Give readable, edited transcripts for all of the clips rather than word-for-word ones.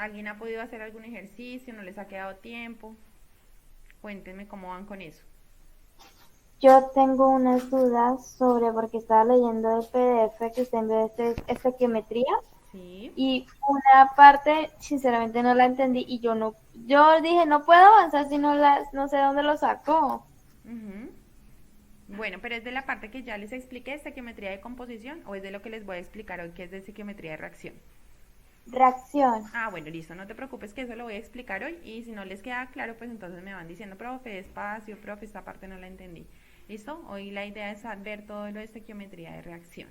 ¿Alguien ha podido hacer algún ejercicio? ¿No les ha quedado tiempo? Cuéntenme cómo van con eso. Yo tengo unas dudas sobre, porque estaba leyendo el PDF que usted envió de estequiometría Sí. y una parte sinceramente no la entendí y yo dije no puedo avanzar si no sé dónde lo sacó. Ujú. Bueno, pero ¿es de la parte que ya les expliqué, de estequiometría de composición, o es de lo que les voy a explicar hoy, que es de estequiometría de reacción? Reacción. Ah, bueno, listo, no te preocupes que eso lo voy a explicar hoy y si no les queda claro, pues entonces me van diciendo, profe, despacio, profe, esta parte no la entendí. ¿Listo? Hoy la idea es ver todo lo de estequiometría de reacción.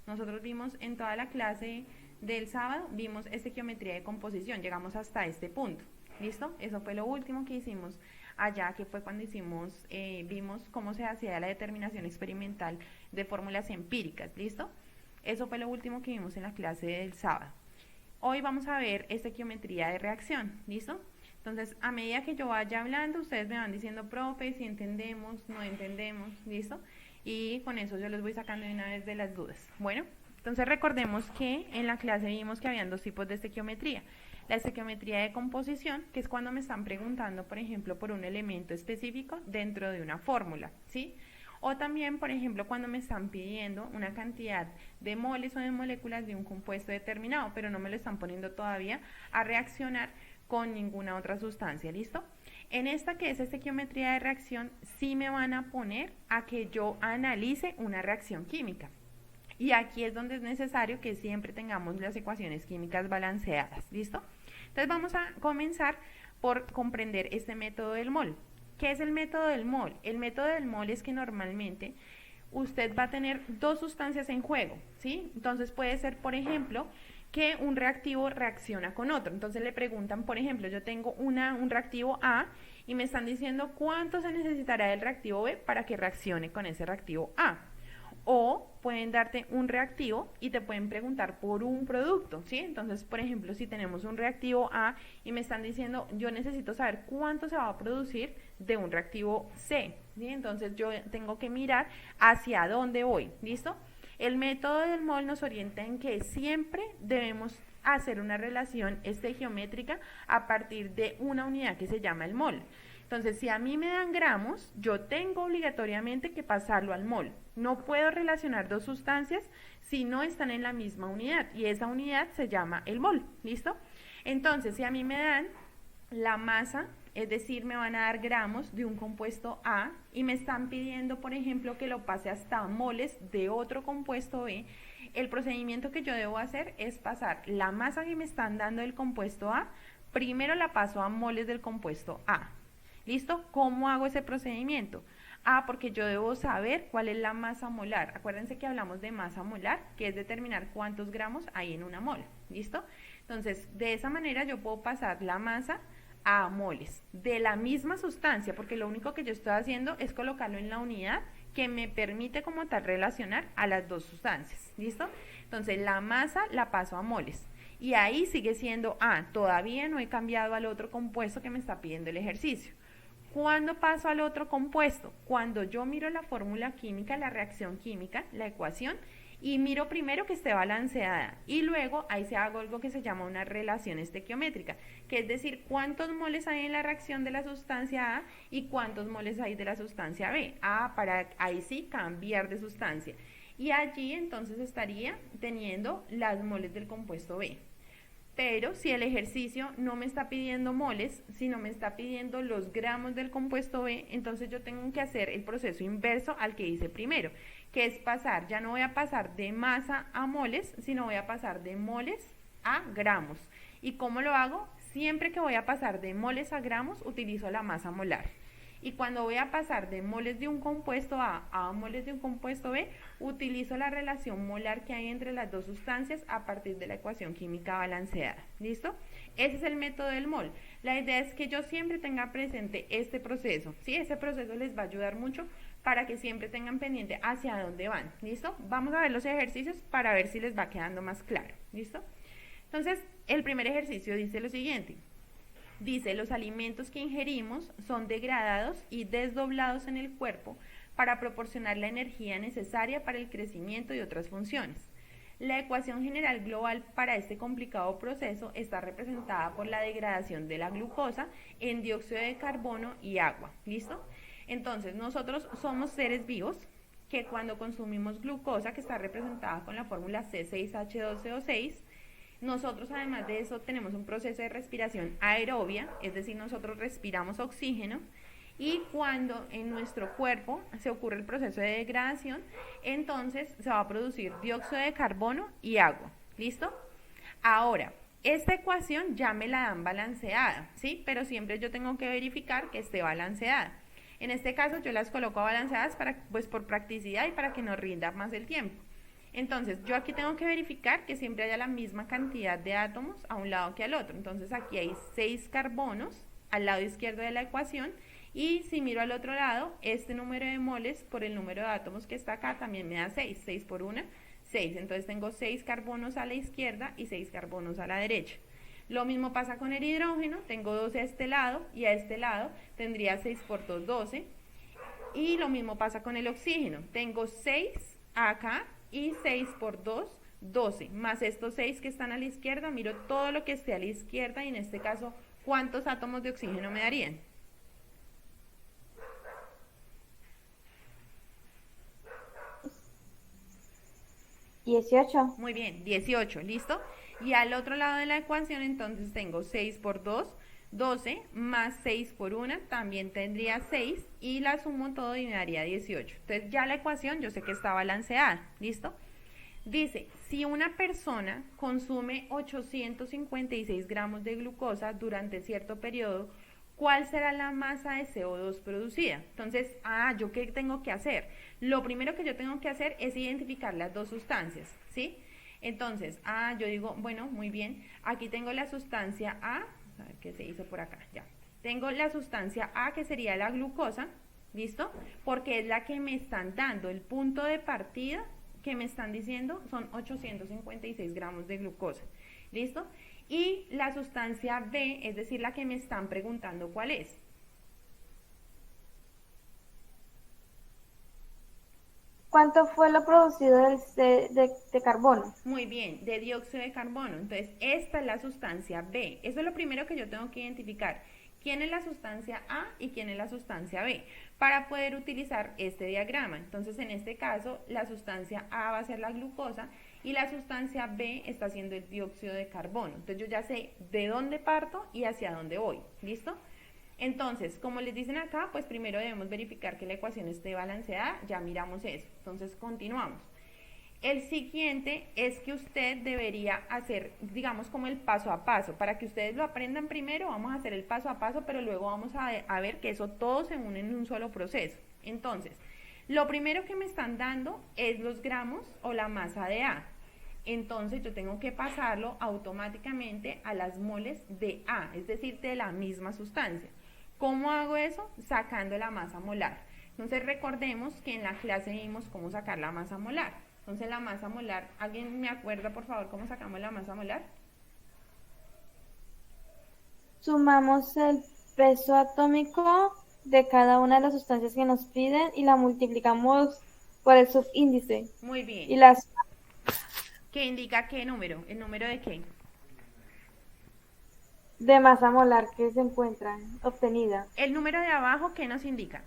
Nosotros vimos en toda la clase del sábado, vimos estequiometría de composición, llegamos hasta este punto. ¿Listo? Eso fue lo último que hicimos allá, que fue cuando vimos cómo se hacía la determinación experimental de fórmulas empíricas. ¿Listo? Eso fue lo último que vimos en la clase del sábado. Hoy vamos a ver estequiometría de reacción, ¿listo? Entonces, a medida que yo vaya hablando, ustedes me van diciendo, profe, si entendemos, no entendemos, ¿listo? Y con eso yo los voy sacando de una vez de las dudas. Bueno, entonces recordemos que en la clase vimos que habían dos tipos de estequiometría. La estequiometría de composición, que es cuando me están preguntando, por ejemplo, por un elemento específico dentro de una fórmula, ¿sí? O también, por ejemplo, cuando me están pidiendo una cantidad de moles o de moléculas de un compuesto determinado, pero no me lo están poniendo todavía a reaccionar con ninguna otra sustancia, ¿listo? En esta que es estequiometría de reacción, sí me van a poner a que yo analice una reacción química. Y aquí es donde es necesario que siempre tengamos las ecuaciones químicas balanceadas, ¿listo? Entonces vamos a comenzar por comprender este método del mol. ¿Qué es el método del mol? El método del mol es que normalmente usted va a tener dos sustancias en juego, ¿sí? Entonces puede ser, por ejemplo, que un reactivo reacciona con otro. Entonces le preguntan, por ejemplo, yo tengo un reactivo A y me están diciendo cuánto se necesitará del reactivo B para que reaccione con ese reactivo A. O pueden darte un reactivo y te pueden preguntar por un producto, ¿sí? Entonces, por ejemplo, si tenemos un reactivo A y me están diciendo, yo necesito saber cuánto se va a producir de un reactivo C, ¿sí? Entonces yo tengo que mirar hacia dónde voy, ¿listo? El método del mol nos orienta en que siempre debemos hacer una relación estequiométrica a partir de una unidad que se llama el mol. Entonces, si a mí me dan gramos, yo tengo obligatoriamente que pasarlo al mol. No puedo relacionar dos sustancias si no están en la misma unidad y esa unidad se llama el mol, ¿listo? Entonces, si a mí me dan la masa, es decir, me van a dar gramos de un compuesto A y me están pidiendo, por ejemplo, que lo pase hasta moles de otro compuesto B, el procedimiento que yo debo hacer es pasar la masa que me están dando del compuesto A, primero la paso a moles del compuesto A. ¿Listo? ¿Cómo hago ese procedimiento? Ah, porque yo debo saber cuál es la masa molar. Acuérdense que hablamos de masa molar, que es determinar cuántos gramos hay en una mol. ¿Listo? Entonces, de esa manera yo puedo pasar la masa a moles de la misma sustancia, porque lo único que yo estoy haciendo es colocarlo en la unidad que me permite como tal relacionar a las dos sustancias. ¿Listo? Entonces, la masa la paso a moles. Y ahí sigue siendo, todavía no he cambiado al otro compuesto que me está pidiendo el ejercicio. ¿Cuándo paso al otro compuesto? Cuando yo miro la fórmula química, la reacción química, la ecuación, y miro primero que esté balanceada y luego ahí se hago algo que se llama una relación estequiométrica, que es decir, cuántos moles hay en la reacción de la sustancia A y cuántos moles hay de la sustancia B. Para ahí sí cambiar de sustancia. Y allí entonces estaría teniendo las moles del compuesto B. Pero si el ejercicio no me está pidiendo moles, sino me está pidiendo los gramos del compuesto B, entonces yo tengo que hacer el proceso inverso al que hice primero, que es pasar, ya no voy a pasar de masa a moles, sino voy a pasar de moles a gramos. ¿Y cómo lo hago? Siempre que voy a pasar de moles a gramos, utilizo la masa molar. Y cuando voy a pasar de moles de un compuesto A moles de un compuesto B, utilizo la relación molar que hay entre las dos sustancias a partir de la ecuación química balanceada. ¿Listo? Ese es el método del mol. La idea es que yo siempre tenga presente este proceso. ¿Sí? Ese proceso les va a ayudar mucho para que siempre tengan pendiente hacia dónde van. ¿Listo? Vamos a ver los ejercicios para ver si les va quedando más claro. ¿Listo? Entonces, el primer ejercicio dice lo siguiente. Dice, los alimentos que ingerimos son degradados y desdoblados en el cuerpo para proporcionar la energía necesaria para el crecimiento y otras funciones. La ecuación general global para este complicado proceso está representada por la degradación de la glucosa en dióxido de carbono y agua. ¿Listo? Entonces, nosotros somos seres vivos que cuando consumimos glucosa, que está representada con la fórmula C6H12O6, nosotros además de eso tenemos un proceso de respiración aerobia, es decir, nosotros respiramos oxígeno, y cuando en nuestro cuerpo se ocurre el proceso de degradación, entonces se va a producir dióxido de carbono y agua. ¿Listo? Ahora, esta ecuación ya me la dan balanceada, ¿sí? Pero siempre yo tengo que verificar que esté balanceada. En este caso yo las coloco balanceadas pues por practicidad y para que nos rinda más el tiempo. Entonces, yo aquí tengo que verificar que siempre haya la misma cantidad de átomos a un lado que al otro. Entonces, aquí hay 6 carbonos al lado izquierdo de la ecuación, y si miro al otro lado, este número de moles por el número de átomos que está acá también me da 6. 6 por 1, 6. Entonces, tengo 6 carbonos a la izquierda y 6 carbonos a la derecha. Lo mismo pasa con el hidrógeno, tengo 12 a este lado y a este lado tendría 6 por 2, 12. Y lo mismo pasa con el oxígeno, tengo 6 acá y 6 por 2, 12, más estos 6 que están a la izquierda, miro todo lo que esté a la izquierda y en este caso, ¿cuántos átomos de oxígeno me darían? 18. Muy bien, 18, ¿listo? Y al otro lado de la ecuación entonces tengo 6 por 2, 12, más 6 por 1, también tendría 6, y la sumo todo y me daría 18. Entonces ya la ecuación yo sé que está balanceada, ¿listo? Dice, si una persona consume 856 gramos de glucosa durante cierto periodo, ¿cuál será la masa de CO2 producida? Entonces, ¿yo qué tengo que hacer? Lo primero que yo tengo que hacer es identificar las dos sustancias, ¿sí? Entonces, yo digo, bueno, muy bien, aquí tengo la sustancia A ver qué se hizo por acá, ya. Tengo la sustancia A, que sería la glucosa, ¿listo? Porque es la que me están dando, el punto de partida que me están diciendo son 856 gramos de glucosa, ¿listo? Y la sustancia B, es decir, la que me están preguntando cuál es. ¿Cuánto fue lo producido de carbono? Muy bien, de dióxido de carbono. Entonces, esta es la sustancia B. Eso es lo primero que yo tengo que identificar. ¿Quién es la sustancia A y quién es la sustancia B? Para poder utilizar este diagrama. Entonces, en este caso, la sustancia A va a ser la glucosa y la sustancia B está siendo el dióxido de carbono. Entonces, yo ya sé de dónde parto y hacia dónde voy. ¿Listo? Entonces, como les dicen acá, pues primero debemos verificar que la ecuación esté balanceada. Ya miramos eso. Entonces, continuamos. El siguiente es que usted debería hacer, digamos, como el paso a paso. Para que ustedes lo aprendan primero, vamos a hacer el paso a paso, pero luego vamos a ver que eso todo se une en un solo proceso. Entonces, lo primero que me están dando es los gramos o la masa de A. Entonces, yo tengo que pasarlo automáticamente a las moles de A, es decir, de la misma sustancia. ¿Cómo hago eso? Sacando la masa molar. Entonces, recordemos que en la clase vimos cómo sacar la masa molar. Entonces, la masa molar, ¿alguien me acuerda, por favor, cómo sacamos la masa molar? Sumamos el peso atómico de cada una de las sustancias que nos piden y la multiplicamos por el subíndice. Muy bien. Y las... ¿Qué indica qué número? ¿El número de qué? De masa molar que se encuentran obtenida. El número de abajo, ¿qué nos indica?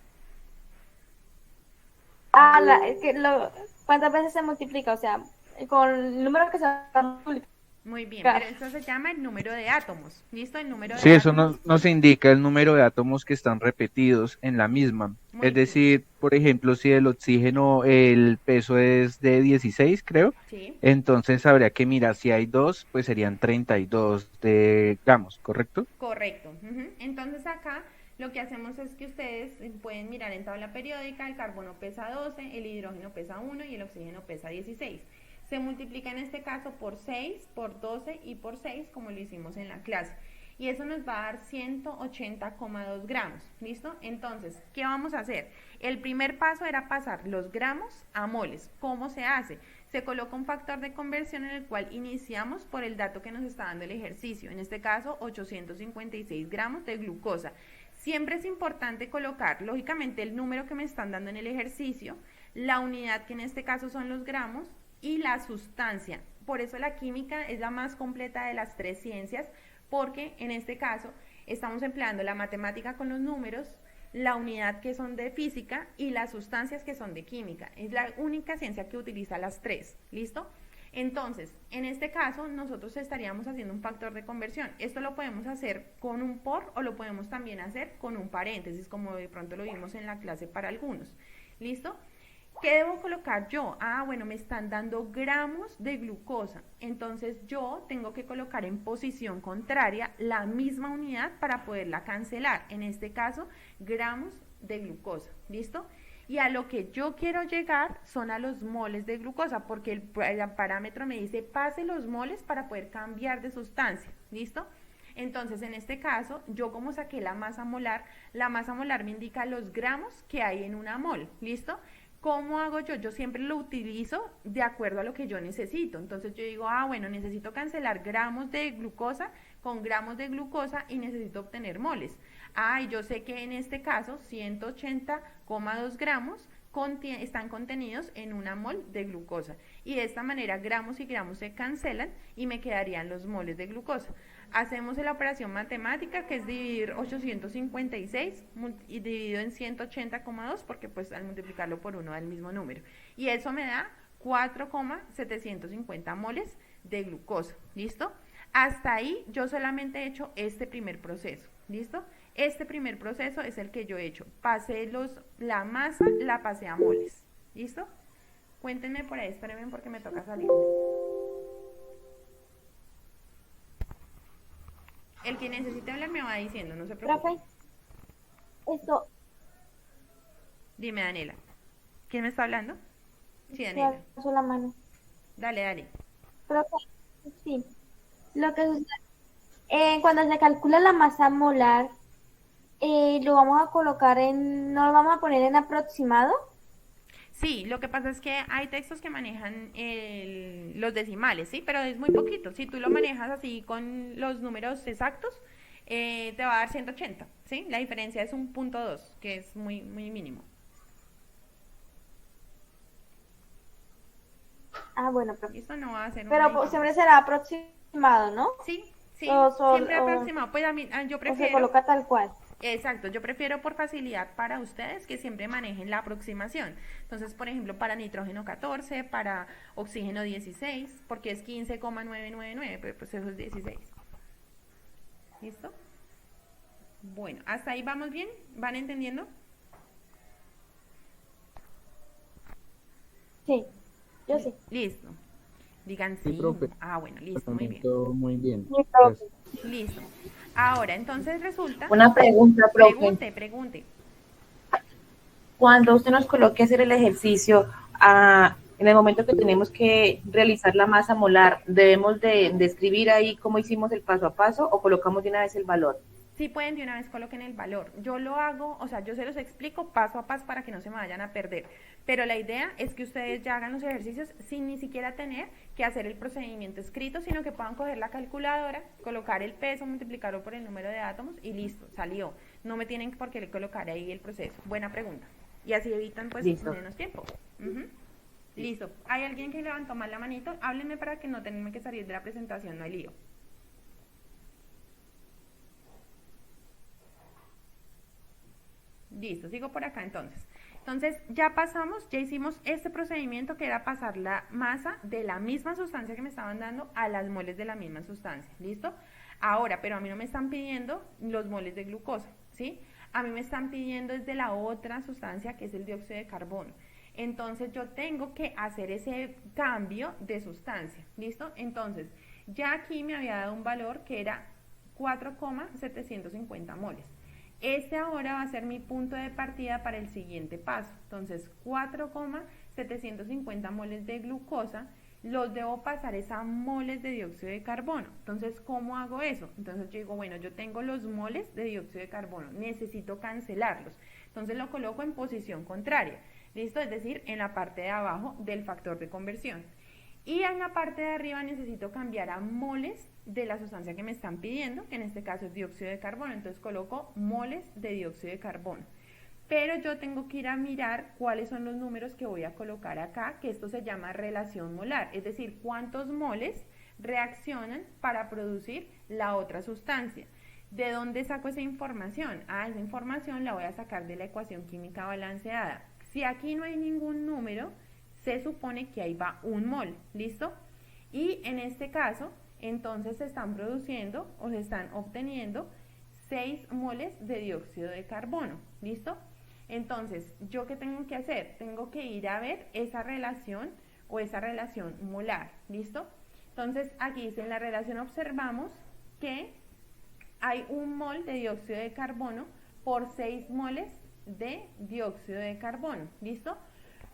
¿Cuántas veces se multiplica? O sea, con el número que se va a multiplicar. Muy bien, pero eso se llama el número de átomos. ¿Listo? El número de Sí, eso átomos. nos indica el número de átomos que están repetidos en la misma. Muy Es decir, por ejemplo, si el oxígeno, el peso es de 16, creo, Sí. entonces habría que mirar si hay dos, pues serían 32 de gramos, ¿correcto? Correcto. Entonces acá lo que hacemos es que ustedes pueden mirar en tabla periódica, el carbono pesa 12, el hidrógeno pesa 1 y el oxígeno pesa 16. Se multiplica en este caso por 6, por 12 y por 6, como lo hicimos en la clase. Y eso nos va a dar 180,2 gramos. ¿Listo? Entonces, ¿qué vamos a hacer? El primer paso era pasar los gramos a moles. ¿Cómo se hace? Se coloca un factor de conversión en el cual iniciamos por el dato que nos está dando el ejercicio. En este caso, 856 gramos de glucosa. Siempre es importante colocar, lógicamente, el número que me están dando en el ejercicio, la unidad que en este caso son los gramos, y la sustancia. Por eso la química es la más completa de las tres ciencias, porque en este caso estamos empleando la matemática con los números, la unidad que son de física y las sustancias que son de química. Es la única ciencia que utiliza las tres, ¿listo? Entonces, en este caso, nosotros estaríamos haciendo un factor de conversión. Esto lo podemos hacer con un por o lo podemos también hacer con un paréntesis, como de pronto lo vimos en la clase para algunos. ¿Listo? ¿Qué debo colocar yo? Ah, bueno, me están dando gramos de glucosa. Entonces yo tengo que colocar en posición contraria la misma unidad para poderla cancelar. En este caso, gramos de glucosa. ¿Listo? Y a lo que yo quiero llegar son a los moles de glucosa, porque el parámetro me dice pase los moles para poder cambiar de sustancia. ¿Listo? Entonces, en este caso, yo como saqué la masa molar me indica los gramos que hay en una mol. ¿Listo? ¿Cómo hago yo? Yo siempre lo utilizo de acuerdo a lo que yo necesito. Entonces yo digo, ah, bueno, necesito cancelar gramos de glucosa con gramos de glucosa y necesito obtener moles. Ah, y yo sé que en este caso 180,2 gramos están contenidos en una mol de glucosa. Y de esta manera gramos y gramos se cancelan y me quedarían los moles de glucosa. Hacemos la operación matemática, que es dividir 856 y dividido en 180,2, porque pues al multiplicarlo por 1 da el mismo número. Y eso me da 4,750 moles de glucosa. ¿Listo? Hasta ahí yo solamente he hecho este primer proceso. ¿Listo? Este primer proceso es el que yo he hecho. La masa la pasé a moles. ¿Listo? Cuéntenme por ahí, espérenme porque me toca salir. El que necesite hablar me va diciendo, no se preocupe. Profe, esto, Dime, Daniela. ¿Quién me está hablando? Sí, Daniela. alzo la mano. Dale. Profe, sí. Lo que sucede, cuando se calcula la masa molar, lo vamos a colocar no lo vamos a poner en aproximado. Sí, lo que pasa es que hay textos que manejan los decimales, ¿sí? Pero es muy poquito. Si tú lo manejas así con los números exactos, te va a dar 180, ¿sí? La diferencia es un punto 2, que es muy, muy mínimo. Ah, bueno, profe. Esto no va a ser Pero pues, siempre será aproximado, ¿no? Sí, siempre O aproximado. Pues a mí, yo se prefiero... coloca tal cual. Exacto, yo prefiero por facilidad para ustedes que siempre manejen la aproximación. Entonces, por ejemplo, para nitrógeno 14, para oxígeno 16, porque es 15,999, pero pues eso es 16. ¿Listo? Bueno, ¿hasta ahí vamos bien? ¿Van entendiendo? Sí, yo sí. Listo. Digan sí. Sí, profe. Ah, bueno, listo, muy bien. Todo muy bien. Sí, profe. Listo. Ahora, entonces resulta... Una pregunta, profe. Pregunte. Cuando usted nos coloque a hacer el ejercicio, en el momento que tenemos que realizar la masa molar, ¿debemos de escribir ahí cómo hicimos el paso a paso o colocamos de una vez el valor? Sí pueden de una vez coloquen el valor. Yo lo hago, o sea, yo se los explico paso a paso para que no se me vayan a perder. Pero la idea es que ustedes ya hagan los ejercicios sin ni siquiera tener que hacer el procedimiento escrito, sino que puedan coger la calculadora, colocar el peso, multiplicarlo por el número de átomos y listo, salió. No me tienen por qué colocar ahí el proceso. Buena pregunta. Y así evitan pues Listo. menos tiempo. Listo. ¿Hay alguien que levantó mal la manito? Háblenme para que no tengan que salir de la presentación, no hay lío. Listo, sigo por acá entonces. Entonces ya hicimos este procedimiento que era pasar la masa de la misma sustancia que me estaban dando a las moles de la misma sustancia. ¿Listo? Ahora, pero a mí no me están pidiendo los moles de glucosa, ¿sí? A mí me están pidiendo desde la otra sustancia que es el dióxido de carbono. Entonces yo tengo que hacer ese cambio de sustancia. ¿Listo? Entonces, ya aquí me había dado un valor que era 4,750 moles. Este ahora va a ser mi punto de partida para el siguiente paso. Entonces, 4,750 moles de glucosa los debo pasar a moles de dióxido de carbono. Entonces, ¿cómo hago eso? Entonces yo digo, bueno, yo tengo los moles de dióxido de carbono, necesito cancelarlos. Entonces lo coloco en posición contraria, ¿listo? Es decir, en la parte de abajo del factor de conversión. Y en la parte de arriba necesito cambiar a moles de la sustancia que me están pidiendo, que en este caso es dióxido de carbono. Entonces coloco moles de dióxido de carbono. pero yo tengo que ir a mirar cuáles son los números que voy a colocar acá, que esto se llama relación molar, es decir, cuántos moles reaccionan para producir la otra sustancia. ¿De dónde saco esa información? Esa información la voy a sacar de la ecuación química balanceada. Si aquí no hay ningún número, se supone que ahí va un mol, ¿listo? Y en este caso, entonces se están produciendo o se están obteniendo 6 moles de dióxido de carbono, ¿listo? Entonces, ¿yo qué tengo que hacer? Tengo que ir a ver esa relación o esa relación molar, ¿listo? Entonces, aquí dice, en la relación observamos que hay un mol de dióxido de carbono por 6 moles de dióxido de carbono, ¿listo?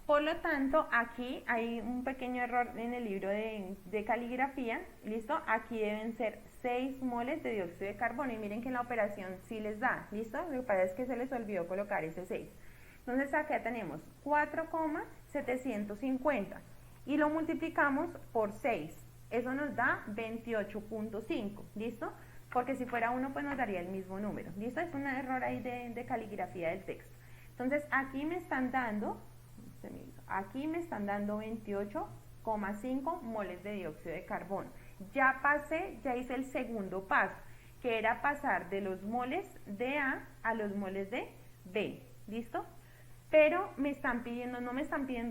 Por lo tanto, aquí hay un pequeño error en el libro de caligrafía, ¿listo? Aquí deben ser 6 moles de dióxido de carbono y miren que en la operación sí les da, ¿listo? Lo que pasa es que se les olvidó colocar ese 6. Entonces acá tenemos 4,750 y lo multiplicamos por 6. Eso nos da 28.5, ¿listo? Porque si fuera 1 pues nos daría el mismo número, ¿listo? Es un error ahí de caligrafía del texto. Entonces aquí me están dando 28,5 moles de dióxido de carbono. Ya hice el segundo paso, que era pasar de los moles de A a los moles de B, ¿listo? Pero no me están pidiendo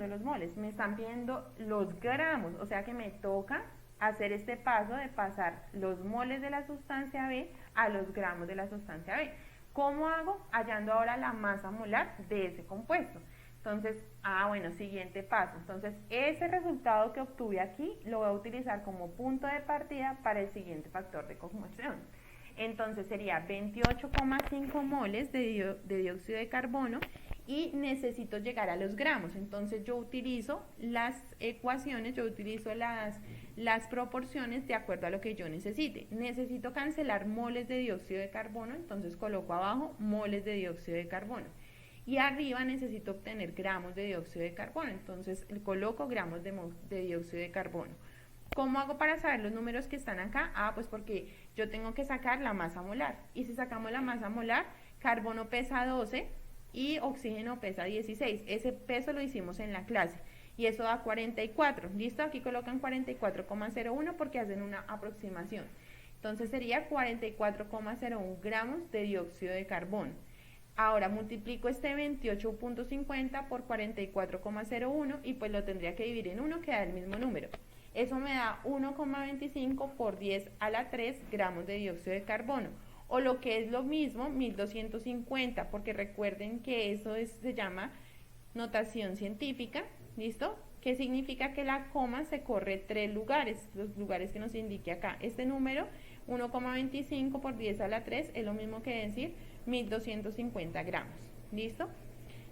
los moles, me están pidiendo los gramos, o sea que me toca hacer este paso de pasar los moles de la sustancia B a los gramos de la sustancia B. ¿Cómo hago? Hallando ahora la masa molar de ese compuesto. Entonces, bueno, siguiente paso. Entonces, ese resultado que obtuve aquí lo voy a utilizar como punto de partida para el siguiente factor de conversión. Entonces, sería 28,5 moles de dióxido de carbono y necesito llegar a los gramos. Entonces, yo utilizo las ecuaciones, yo utilizo las proporciones de acuerdo a lo que yo necesite. Necesito cancelar moles de dióxido de carbono, entonces coloco abajo moles de dióxido de carbono. Y arriba necesito obtener gramos de dióxido de carbono, entonces coloco gramos de dióxido de carbono. ¿Cómo hago para saber los números que están acá? Pues porque yo tengo que sacar la masa molar. Y si sacamos la masa molar, carbono pesa 12 y oxígeno pesa 16. Ese peso lo hicimos en la clase. Y eso da 44. ¿Listo? Aquí colocan 44,01 porque hacen una aproximación. Entonces sería 44,01 gramos de dióxido de carbono. Ahora multiplico este 28.50 por 44,01 y pues lo tendría que dividir en 1, que da el mismo número. Eso me da 1,25 por 10 a la 3 gramos de dióxido de carbono. O lo que es lo mismo, 1250, porque recuerden que eso se llama notación científica, ¿listo? Que significa que la coma se corre 3 lugares, los lugares que nos indique acá. Este número, 1,25 por 10 a la 3, es lo mismo que decir 1250 gramos, ¿listo?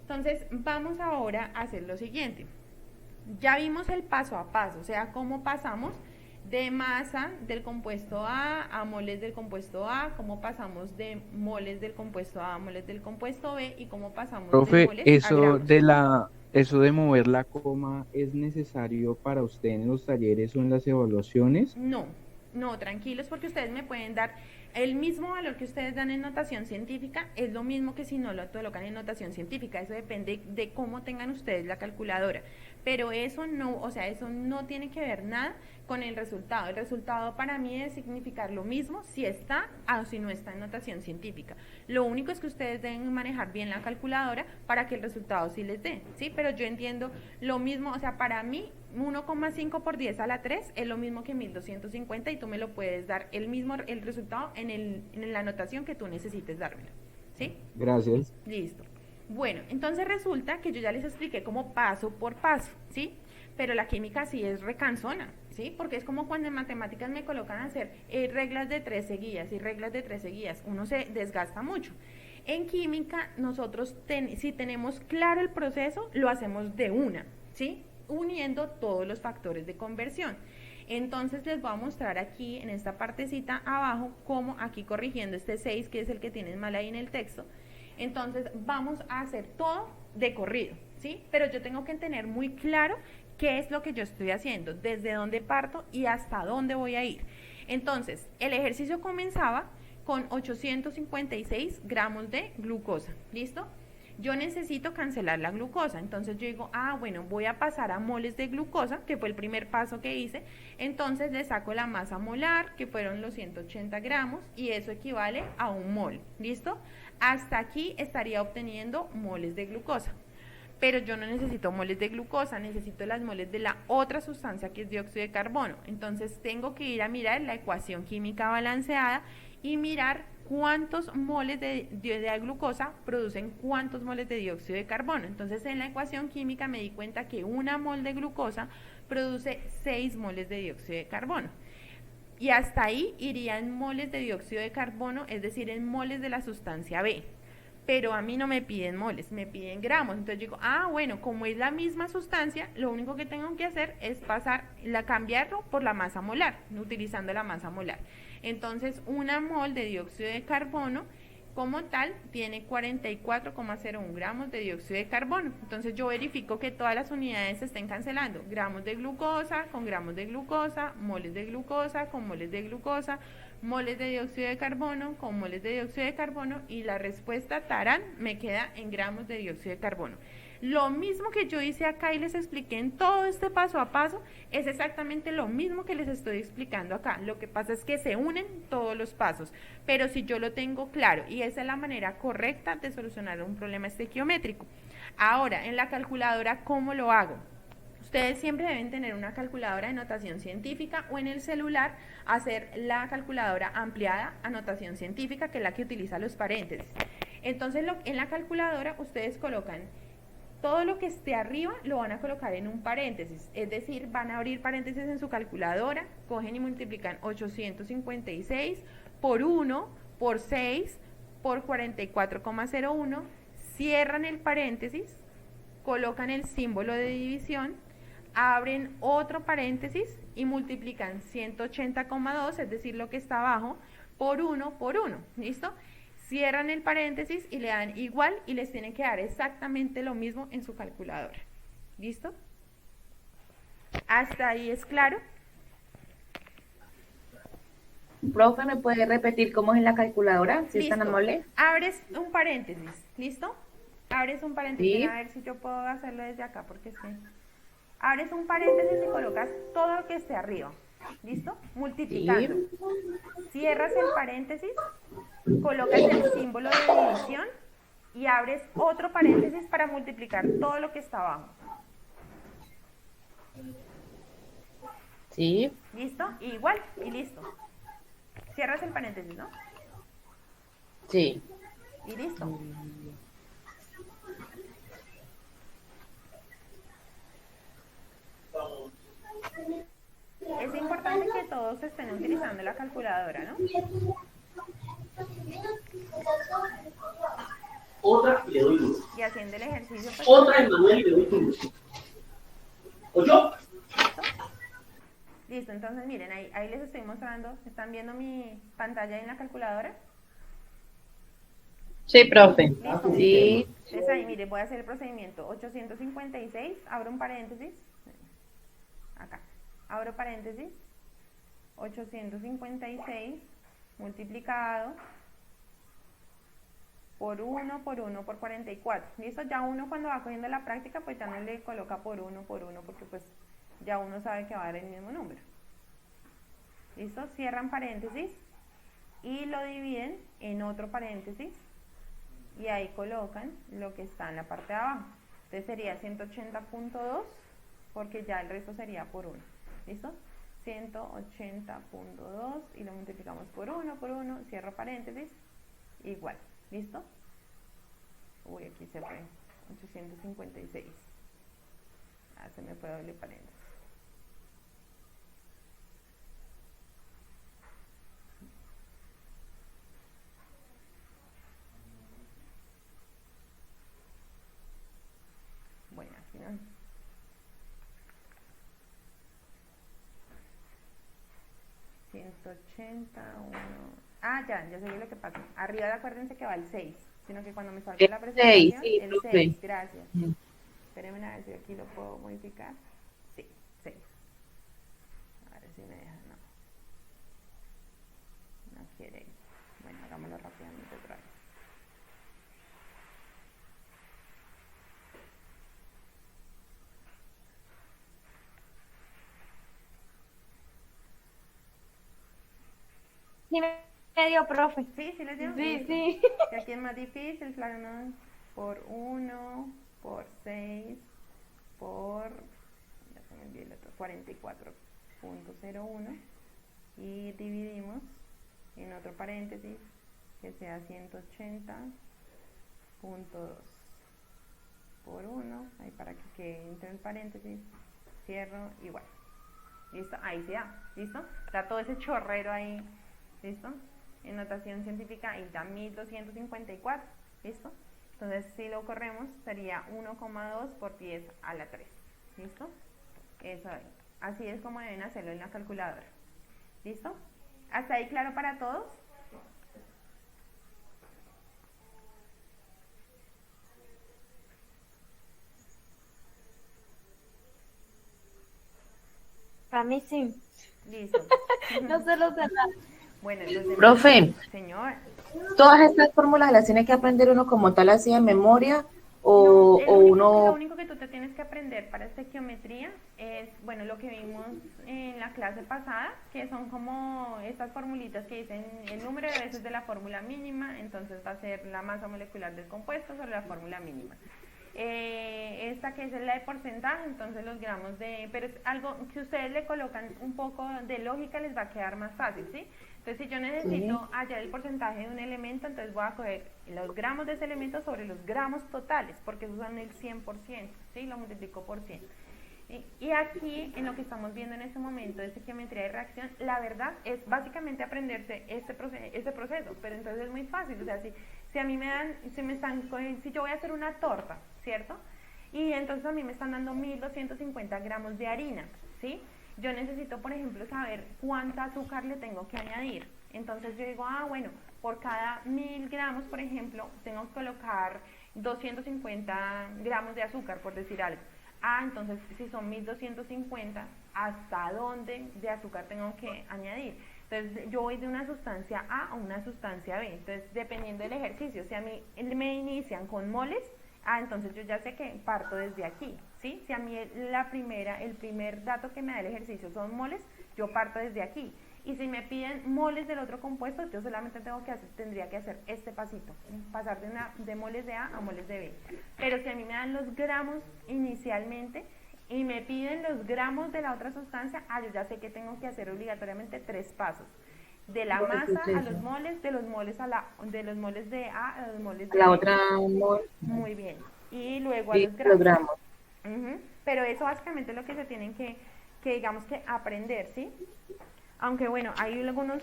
Entonces, vamos ahora a hacer lo siguiente. Ya vimos el paso a paso, o sea, cómo pasamos de masa del compuesto A moles del compuesto A, cómo pasamos de moles del compuesto A moles del compuesto B y cómo pasamos de Profe, moles a gramos. eso de mover la coma es necesario para usted en los talleres o en las evaluaciones. No, tranquilos porque ustedes me pueden dar el mismo valor que ustedes dan en notación científica, es lo mismo que si no lo colocan en notación científica, eso depende de cómo tengan ustedes la calculadora, pero eso no, o sea, eso no tiene que ver nada con el resultado para mí debe significar lo mismo si está o si no está en notación científica, lo único es que ustedes deben manejar bien la calculadora para que el resultado sí les dé, ¿sí? Pero yo entiendo lo mismo, o sea, para mí 1,5 por 10 a la 3 es lo mismo que 1250 y tú me lo puedes dar el resultado en la anotación que tú necesites dármelo, ¿sí? Gracias. Listo. Bueno, entonces resulta que yo ya les expliqué como paso por paso, ¿sí? Pero la química sí es recansona, ¿sí? Porque es como cuando en matemáticas me colocan a hacer reglas de 3 seguidas y reglas de 3 seguidas, uno se desgasta mucho. En química nosotros si tenemos claro el proceso, lo hacemos de una, ¿sí? Uniendo todos los factores de conversión. Entonces les voy a mostrar aquí en esta partecita abajo cómo aquí corrigiendo este 6 que es el que tienen mal ahí en el texto. Entonces vamos a hacer todo de corrido, ¿sí? Pero yo tengo que tener muy claro qué es lo que yo estoy haciendo, desde dónde parto y hasta dónde voy a ir. Entonces el ejercicio comenzaba con 856 gramos de glucosa, ¿listo? yo necesito cancelar la glucosa. Entonces yo digo, ah, bueno, voy a pasar a moles de glucosa, que fue el primer paso que hice. Entonces le saco la masa molar, que fueron los 180 gramos, y eso equivale a un mol. ¿Listo? Hasta aquí estaría obteniendo moles de glucosa. Pero yo no necesito moles de glucosa, necesito las moles de la otra sustancia que es dióxido de carbono. Entonces tengo que ir a mirar la ecuación química balanceada y mirar cuántos moles de glucosa producen cuántos moles de dióxido de carbono. Entonces en la ecuación química me di cuenta que una mol de glucosa produce 6 moles de dióxido de carbono. Y hasta ahí iría en moles de dióxido de carbono, es decir, en moles de la sustancia B. Pero a mí no me piden moles, me piden gramos. Entonces digo, ah, bueno, como es la misma sustancia, lo único que tengo que hacer es cambiarlo por la masa molar, utilizando la masa molar. Entonces, una mol de dióxido de carbono, como tal, tiene 44,01 gramos de dióxido de carbono. Entonces, yo verifico que todas las unidades se estén cancelando. Gramos de glucosa con gramos de glucosa, moles de glucosa con moles de glucosa, moles de dióxido de carbono con moles de dióxido de carbono, y la respuesta tarán me queda en gramos de dióxido de carbono. Lo mismo que yo hice acá y les expliqué en todo este paso a paso, es exactamente lo mismo que les estoy explicando acá. Lo que pasa es que se unen todos los pasos, pero si yo lo tengo claro, y esa es la manera correcta de solucionar un problema estequiométrico. Ahora, en la calculadora, ¿cómo lo hago? Ustedes siempre deben tener una calculadora de notación científica, o en el celular hacer la calculadora ampliada a notación científica, que es la que utiliza los paréntesis. Entonces en la calculadora ustedes colocan todo lo que esté arriba, lo van a colocar en un paréntesis, es decir, van a abrir paréntesis en su calculadora, cogen y multiplican 856 por 1 por 6 por 44,01, cierran el paréntesis, colocan el símbolo de división, abren otro paréntesis y multiplican 180,2, es decir, lo que está abajo, por 1 por 1, ¿listo? Cierran el paréntesis y le dan igual, y les tiene que dar exactamente lo mismo en su calculadora. ¿Listo? ¿Hasta ahí es claro? Profe, ¿me puede repetir cómo es en la calculadora? Si es tan Listo. amable. Abres un paréntesis, ¿listo? Abres un paréntesis, Sí. a ver si yo puedo hacerlo desde acá, porque es que... Abres un paréntesis y colocas todo lo que esté arriba, ¿listo? Multiplicando. Sí. Cierras el paréntesis, colocas el símbolo de división y abres otro paréntesis para multiplicar todo lo que está abajo. Sí. ¿Listo? Y igual, y listo. Cierras el paréntesis, ¿no? Sí. Y listo. Es importante que todos estén utilizando la calculadora, ¿no? Otra y le doy duro. Y haciendo el ejercicio. Pues, Otra en Manuel y le doy duro. ¿Oyo? Listo, entonces miren, ahí les estoy mostrando. ¿Están viendo mi pantalla en la calculadora? Sí, profe. ¿Listo? Sí. Entonces ahí, miren, voy a hacer el procedimiento. 856, abro un paréntesis. Acá. Abro paréntesis. 856 multiplicado por 1 por 1 por 44. ¿Listo? Ya uno cuando va cogiendo la práctica, pues ya no le coloca por 1 porque pues ya uno sabe que va a dar el mismo número. ¿Listo? Cierran paréntesis y lo dividen en otro paréntesis y ahí colocan lo que está en la parte de abajo. Entonces sería 180.2 porque ya el resto sería por 1. ¿Listo? 180.2 y lo multiplicamos por 1, cierro paréntesis, igual. ¿Listo? Uy, aquí se fue 856. Ah, se me fue doble paréntesis. Bueno, aquí no. Ah, ya sé lo que pasa. Arriba acuérdense que va el 6, sino que cuando me salga la presentación, sí, el profe. 6, gracias. Espérenme a ver si aquí lo puedo modificar. Sí, 6. A ver si me deja, no quiere. Bueno, hagámoslo rápidamente otra vez. Sí me dio, profe. Sí, sí les dio. Sí, Listo. sí. Y aquí es más difícil, claro, ¿no? Por 1, por 6, por, ya se me olvidó el otro, 44.01 y dividimos en otro paréntesis que sea 180.2 por 1, ahí para que quede entre el paréntesis, cierro igual. ¿Listo? Ahí se da. ¿Listo? Está todo ese chorrero ahí. ¿Listo? En notación científica ahí da 1254. ¿Listo? Entonces, si lo corremos, sería 1,2 por 10 a la 3. ¿Listo? Eso, así es como deben hacerlo en la calculadora. ¿Listo? ¿Hasta ahí claro para todos? Para mí sí. Listo. No sé los demás. Bueno, entonces, Profe, señor. ¿todas estas fórmulas las tiene que aprender uno como tal así de memoria No, o lo uno... único que tú te tienes que aprender para estequiometría es, bueno, lo que vimos en la clase pasada, que son como estas formulitas que dicen el número de veces de la fórmula mínima, entonces va a ser la masa molecular del compuesto sobre la fórmula mínima. Esta que es la de porcentaje, entonces los gramos de, pero es algo que ustedes le colocan un poco de lógica, les va a quedar más fácil, ¿sí? Entonces si yo necesito hallar el porcentaje de un elemento, entonces voy a coger los gramos de ese elemento sobre los gramos totales, porque esos son el 100%, ¿sí? Lo multiplico por 100. Y aquí, en lo que estamos viendo en este momento de estequiometría de reacción, la verdad es básicamente aprenderse este proceso, pero entonces es muy fácil, o sea, si a mí me dan, si yo voy a hacer una torta, ¿cierto? Y entonces a mí me están dando 1250 gramos de harina, ¿sí? Yo necesito, por ejemplo, saber cuánta azúcar le tengo que añadir. Entonces yo digo, bueno, por cada 1000 gramos, por ejemplo, tengo que colocar 250 gramos de azúcar, por decir algo. Entonces si son 1250, ¿hasta dónde de azúcar tengo que añadir? Entonces yo voy de una sustancia A a una sustancia B. Entonces dependiendo del ejercicio, si a mí me inician con moles, entonces yo ya sé que parto desde aquí, ¿sí? Si a mí el primer dato que me da el ejercicio son moles, yo parto desde aquí. Y si me piden moles del otro compuesto, yo solamente tendría que hacer este pasito, pasar de moles de A a moles de B. Pero si a mí me dan los gramos inicialmente y me piden los gramos de la otra sustancia, yo ya sé que tengo que hacer obligatoriamente 3 pasos. De la masa a los moles, de los moles de A a los moles de La B. otra mol. Muy bien. Y luego a Y los los gramos. gramos. Pero eso básicamente es lo que se tienen que digamos que aprender, ¿sí? Aunque bueno, hay algunos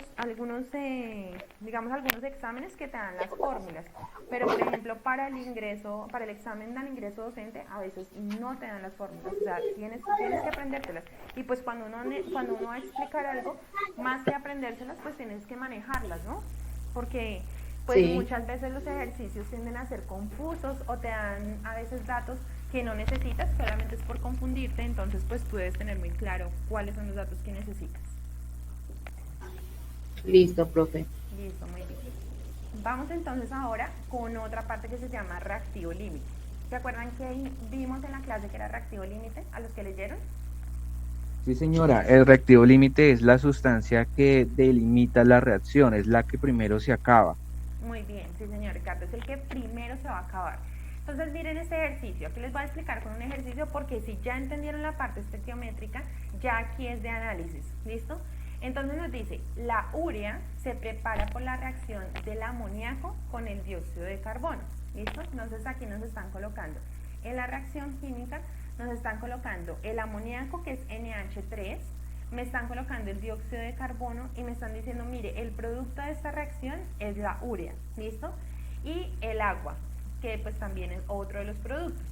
exámenes que te dan las fórmulas, pero por ejemplo para el examen al ingreso docente a veces no te dan las fórmulas, o sea, tienes que aprendértelas. Y pues cuando uno va a explicar algo, más que aprendérselas, pues tienes que manejarlas, ¿no? Porque pues muchas veces los ejercicios tienden a ser confusos o te dan a veces datos que no necesitas, solamente es por confundirte, entonces pues tú debes tener muy claro cuáles son los datos que necesitas. Listo, profe. Listo, muy bien. Vamos entonces ahora con otra parte que se llama reactivo límite. ¿Se acuerdan que vimos en la clase que era reactivo límite a los que leyeron? Sí, señora, el reactivo límite es la sustancia que delimita la reacción, es la que primero se acaba. Muy bien, sí señor Ricardo, es el que primero se va a acabar. Entonces miren este ejercicio, aquí les voy a explicar con un ejercicio porque si ya entendieron la parte estequiométrica, ya aquí es de análisis, ¿listo? Entonces nos dice, la urea se prepara por la reacción del amoníaco con el dióxido de carbono, ¿listo? Entonces aquí nos están colocando, en la reacción química nos están colocando el amoníaco que es NH3, me están colocando el dióxido de carbono y me están diciendo, mire, el producto de esta reacción es la urea, ¿listo? Y el agua, que pues también es otro de los productos.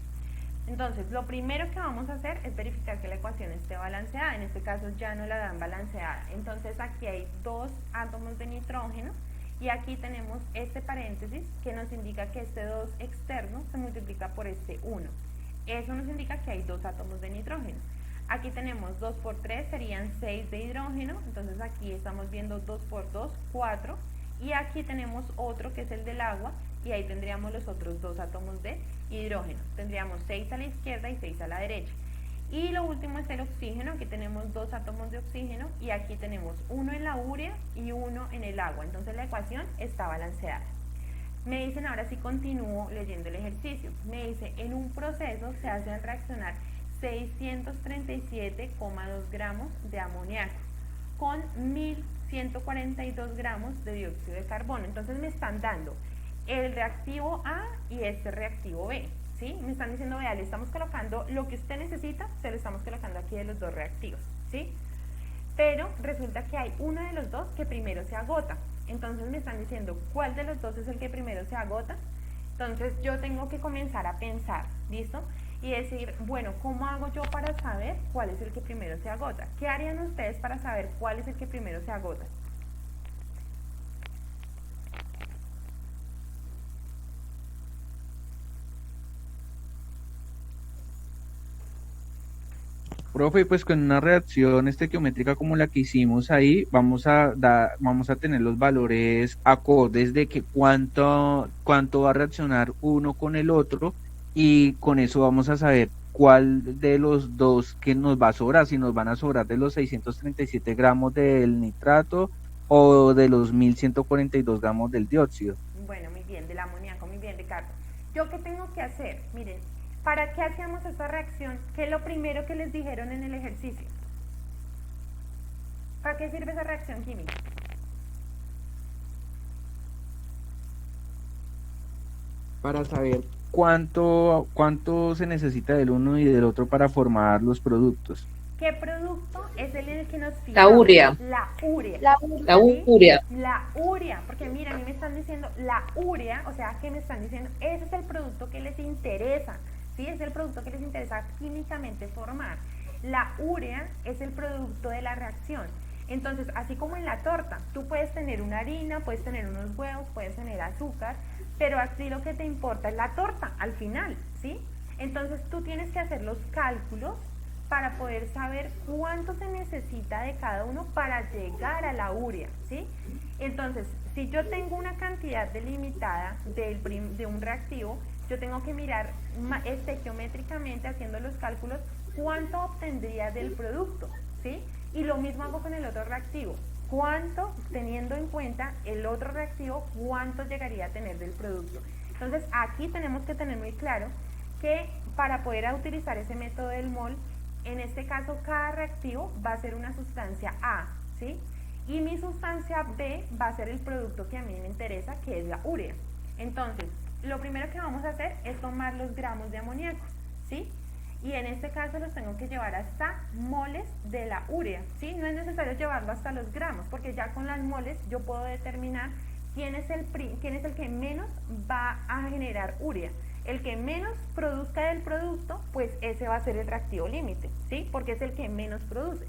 Entonces, lo primero que vamos a hacer es verificar que la ecuación esté balanceada. En este caso ya no la dan balanceada. Entonces, aquí hay 2 átomos de nitrógeno y aquí tenemos este paréntesis que nos indica que este 2 externo se multiplica por este 1. Eso nos indica que hay 2 átomos de nitrógeno. Aquí tenemos 2 por 3, serían 6 de hidrógeno. Entonces, aquí estamos viendo 2 por 2, 4. Y aquí tenemos otro que es el del agua y ahí tendríamos los otros 2 átomos de hidrógeno. Tendríamos 6 a la izquierda y 6 a la derecha. Y lo último es el oxígeno, aquí tenemos 2 átomos de oxígeno y aquí tenemos uno en la urea y uno en el agua, entonces la ecuación está balanceada. Me dicen, ahora sí continúo leyendo el ejercicio, me dice, en un proceso se hacen reaccionar 637,2 gramos de amoníaco con 1142 gramos de dióxido de carbono. Entonces me están dando el reactivo A y este reactivo B, ¿sí? Me están diciendo, vea, le estamos colocando lo que usted necesita, se lo estamos colocando aquí de los dos reactivos, ¿sí? Pero resulta que hay uno de los dos que primero se agota. Entonces me están diciendo cuál de los dos es el que primero se agota. Entonces yo tengo que comenzar a pensar, ¿listo? Y decir, bueno, ¿cómo hago yo para saber cuál es el que primero se agota? ¿Qué harían ustedes para saber cuál es el que primero se agota? Profe, pues con una reacción estequiométrica como la que hicimos ahí, vamos a tener los valores acordes de que cuánto va a reaccionar uno con el otro, y con eso vamos a saber cuál de los dos que nos va a sobrar, si nos van a sobrar de los 637 gramos del nitrato o de los 1142 gramos del dióxido. Bueno, muy bien, del amoníaco, muy bien, Ricardo. ¿Yo qué tengo que hacer? Miren, ¿para qué hacíamos esta reacción? ¿Qué es lo primero que les dijeron en el ejercicio? ¿Para qué sirve esa reacción química? Para saber cuánto se necesita del uno y del otro para formar los productos. ¿Qué producto es el en el que nos fijamos? La urea. La urea. La La urea. La urea, porque mira, a mí me están diciendo la urea, o sea, ¿qué me están diciendo? Ese es el producto que les interesa, ¿sí? Es el producto que les interesa químicamente formar. La urea es el producto de la reacción. Entonces, así como en la torta, tú puedes tener una harina, puedes tener unos huevos, puedes tener azúcar, pero aquí lo que te importa es la torta al final, ¿sí? Entonces, tú tienes que hacer los cálculos para poder saber cuánto se necesita de cada uno para llegar a la urea, ¿sí? Entonces, si yo tengo una cantidad delimitada de un reactivo, yo tengo que mirar estequiométricamente, haciendo los cálculos, cuánto obtendría del producto, ¿sí? Y lo mismo hago con el otro reactivo. Cuánto, teniendo en cuenta el otro reactivo, cuánto llegaría a tener del producto. Entonces, aquí tenemos que tener muy claro que para poder utilizar ese método del mol, en este caso cada reactivo va a ser una sustancia A, ¿sí? Y mi sustancia B va a ser el producto que a mí me interesa, que es la urea. Entonces, lo primero que vamos a hacer es tomar los gramos de amoníaco, ¿sí? Y en este caso los tengo que llevar hasta moles de la urea, ¿sí? No es necesario llevarlo hasta los gramos, porque ya con las moles yo puedo determinar quién es el que menos va a generar urea. El que menos produzca del producto, pues ese va a ser el reactivo límite, ¿sí? Porque es el que menos produce.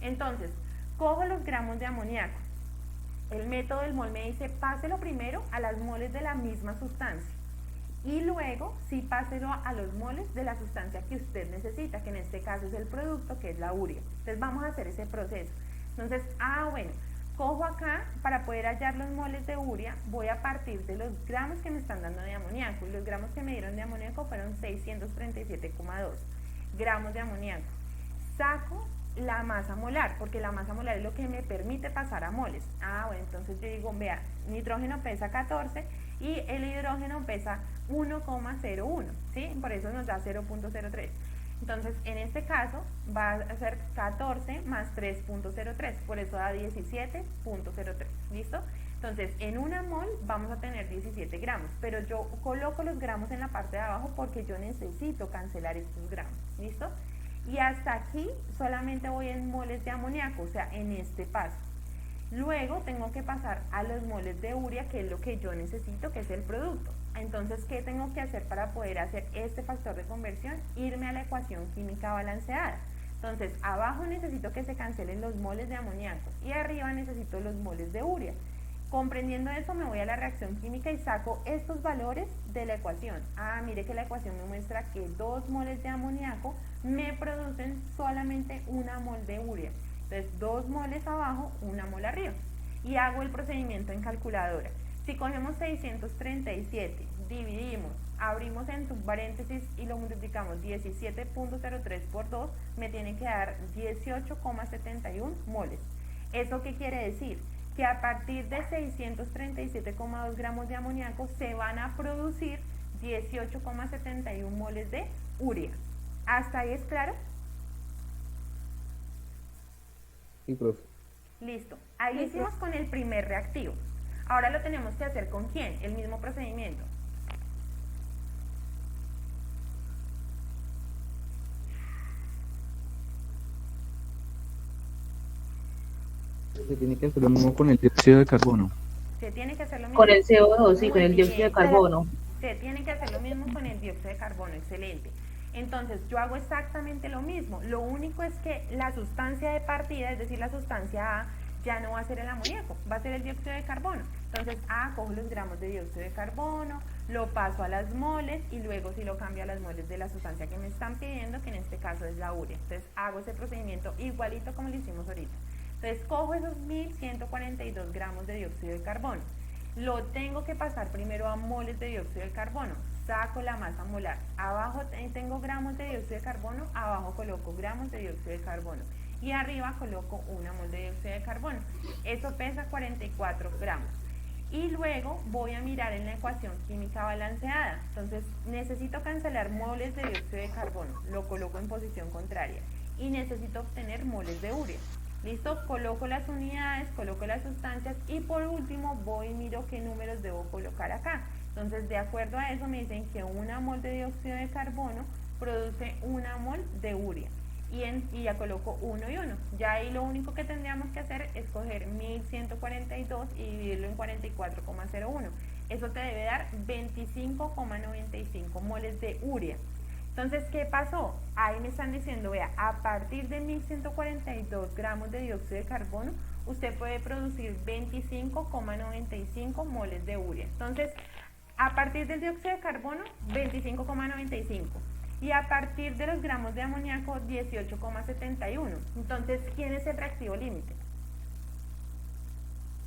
Entonces, cojo los gramos de amoníaco. El método del mol me dice, páselo primero a las moles de la misma sustancia. Y luego, sí, páselo a los moles de la sustancia que usted necesita, que en este caso es el producto, que es la urea. Entonces, vamos a hacer ese proceso. Entonces, bueno, cojo acá, para poder hallar los moles de urea, voy a partir de los gramos que me están dando de amoníaco, y los gramos que me dieron de amoníaco fueron 637,2 gramos de amoníaco. Saco la masa molar, porque la masa molar es lo que me permite pasar a moles. Bueno, entonces yo digo, vea, nitrógeno pesa 14 y el hidrógeno pesa 1,01, ¿sí? Por eso nos da 0,03. Entonces, en este caso, va a ser 14 más 3,03, por eso da 17,03, ¿listo? Entonces, en una mol vamos a tener 17 gramos, pero yo coloco los gramos en la parte de abajo porque yo necesito cancelar estos gramos, ¿listo? Y hasta aquí solamente voy en moles de amoníaco, o sea, en este paso. Luego tengo que pasar a los moles de urea, que es lo que yo necesito, que es el producto. Entonces, ¿qué tengo que hacer para poder hacer este factor de conversión? Irme a la ecuación química balanceada. Entonces, abajo necesito que se cancelen los moles de amoníaco y arriba necesito los moles de urea. Comprendiendo eso, me voy a la reacción química y saco estos valores de la ecuación. Mire que la ecuación me muestra que 2 moles de amoníaco me producen solamente 1 mol de urea. Entonces, 2 moles abajo, 1 mol arriba. Y hago el procedimiento en calculadora. Si cogemos 637, dividimos, abrimos en subparéntesis y lo multiplicamos 17.03 por 2, me tiene que dar 18,71 moles. ¿Eso qué quiere decir? Que a partir de 637,2 gramos de amoníaco se van a producir 18,71 moles de urea. ¿Hasta ahí es claro? Sí, profe. Listo. Ahí lo hicimos con el primer reactivo. Ahora lo tenemos que hacer ¿con quién? El mismo procedimiento. Se tiene que hacer lo mismo con el dióxido de carbono. Se tiene que hacer lo mismo. Con el CO2, sí, Muy con el dióxido de bien. carbono. Se tiene que hacer lo mismo con el dióxido de carbono, excelente. Entonces yo hago exactamente lo mismo, lo único es que la sustancia de partida, es decir, la sustancia A, ya no va a ser el amoníaco, va a ser el dióxido de carbono. Entonces cojo los gramos de dióxido de carbono, lo paso a las moles y luego sí lo cambio a las moles de la sustancia que me están pidiendo, que en este caso es la urea. Entonces hago ese procedimiento igualito como lo hicimos ahorita. Entonces cojo esos 1142 gramos de dióxido de carbono. Lo tengo que pasar primero a moles de dióxido de carbono, saco la masa molar, abajo tengo gramos de dióxido de carbono, abajo coloco gramos de dióxido de carbono y arriba coloco una mol de dióxido de carbono. Eso pesa 44 gramos. Y luego voy a mirar en la ecuación química balanceada. Entonces necesito cancelar moles de dióxido de carbono, lo coloco en posición contraria y necesito obtener moles de urea. Listo, coloco las unidades, coloco las sustancias y por último voy y miro qué números debo colocar acá. Entonces de acuerdo a eso me dicen que una mol de dióxido de carbono produce una mol de urea y ya coloco 1 y 1. Ya ahí lo único que tendríamos que hacer es coger 1142 y dividirlo en 44,01. Eso te debe dar 25,95 moles de urea. Entonces, ¿qué pasó? Ahí me están diciendo, vea, a partir de 1142 gramos de dióxido de carbono, usted puede producir 25,95 moles de urea. Entonces, a partir del dióxido de carbono, 25,95. Y a partir de los gramos de amoníaco, 18,71. Entonces, ¿quién es el reactivo límite?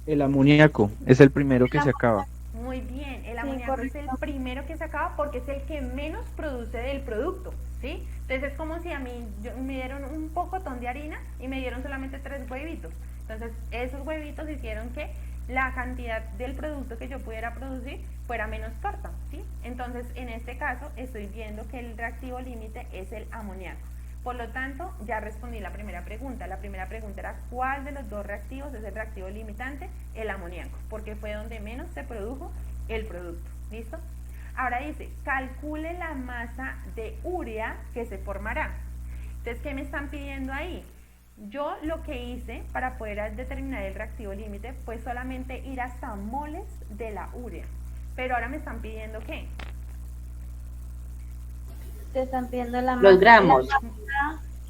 El amoníaco es el primero que se acaba. Muy bien, el amoníaco es el primero que se acaba porque es el que menos produce del producto, ¿sí? Entonces es como si a mí me dieron un pocotón de harina y me dieron solamente 3 huevitos. Entonces esos huevitos hicieron que la cantidad del producto que yo pudiera producir fuera menos corta, ¿sí? Entonces en este caso estoy viendo que el reactivo límite es el amoníaco. Por lo tanto, ya respondí la primera pregunta. La primera pregunta era ¿cuál de los dos reactivos es el reactivo limitante? El amoníaco, porque fue donde menos se produjo el producto. ¿Listo? Ahora dice, calcule la masa de urea que se formará. Entonces, ¿qué me están pidiendo ahí? Yo lo que hice para poder determinar el reactivo límite fue solamente ir hasta moles de la urea. Pero ahora me están pidiendo ¿qué? Te están pidiendo la Los gramos.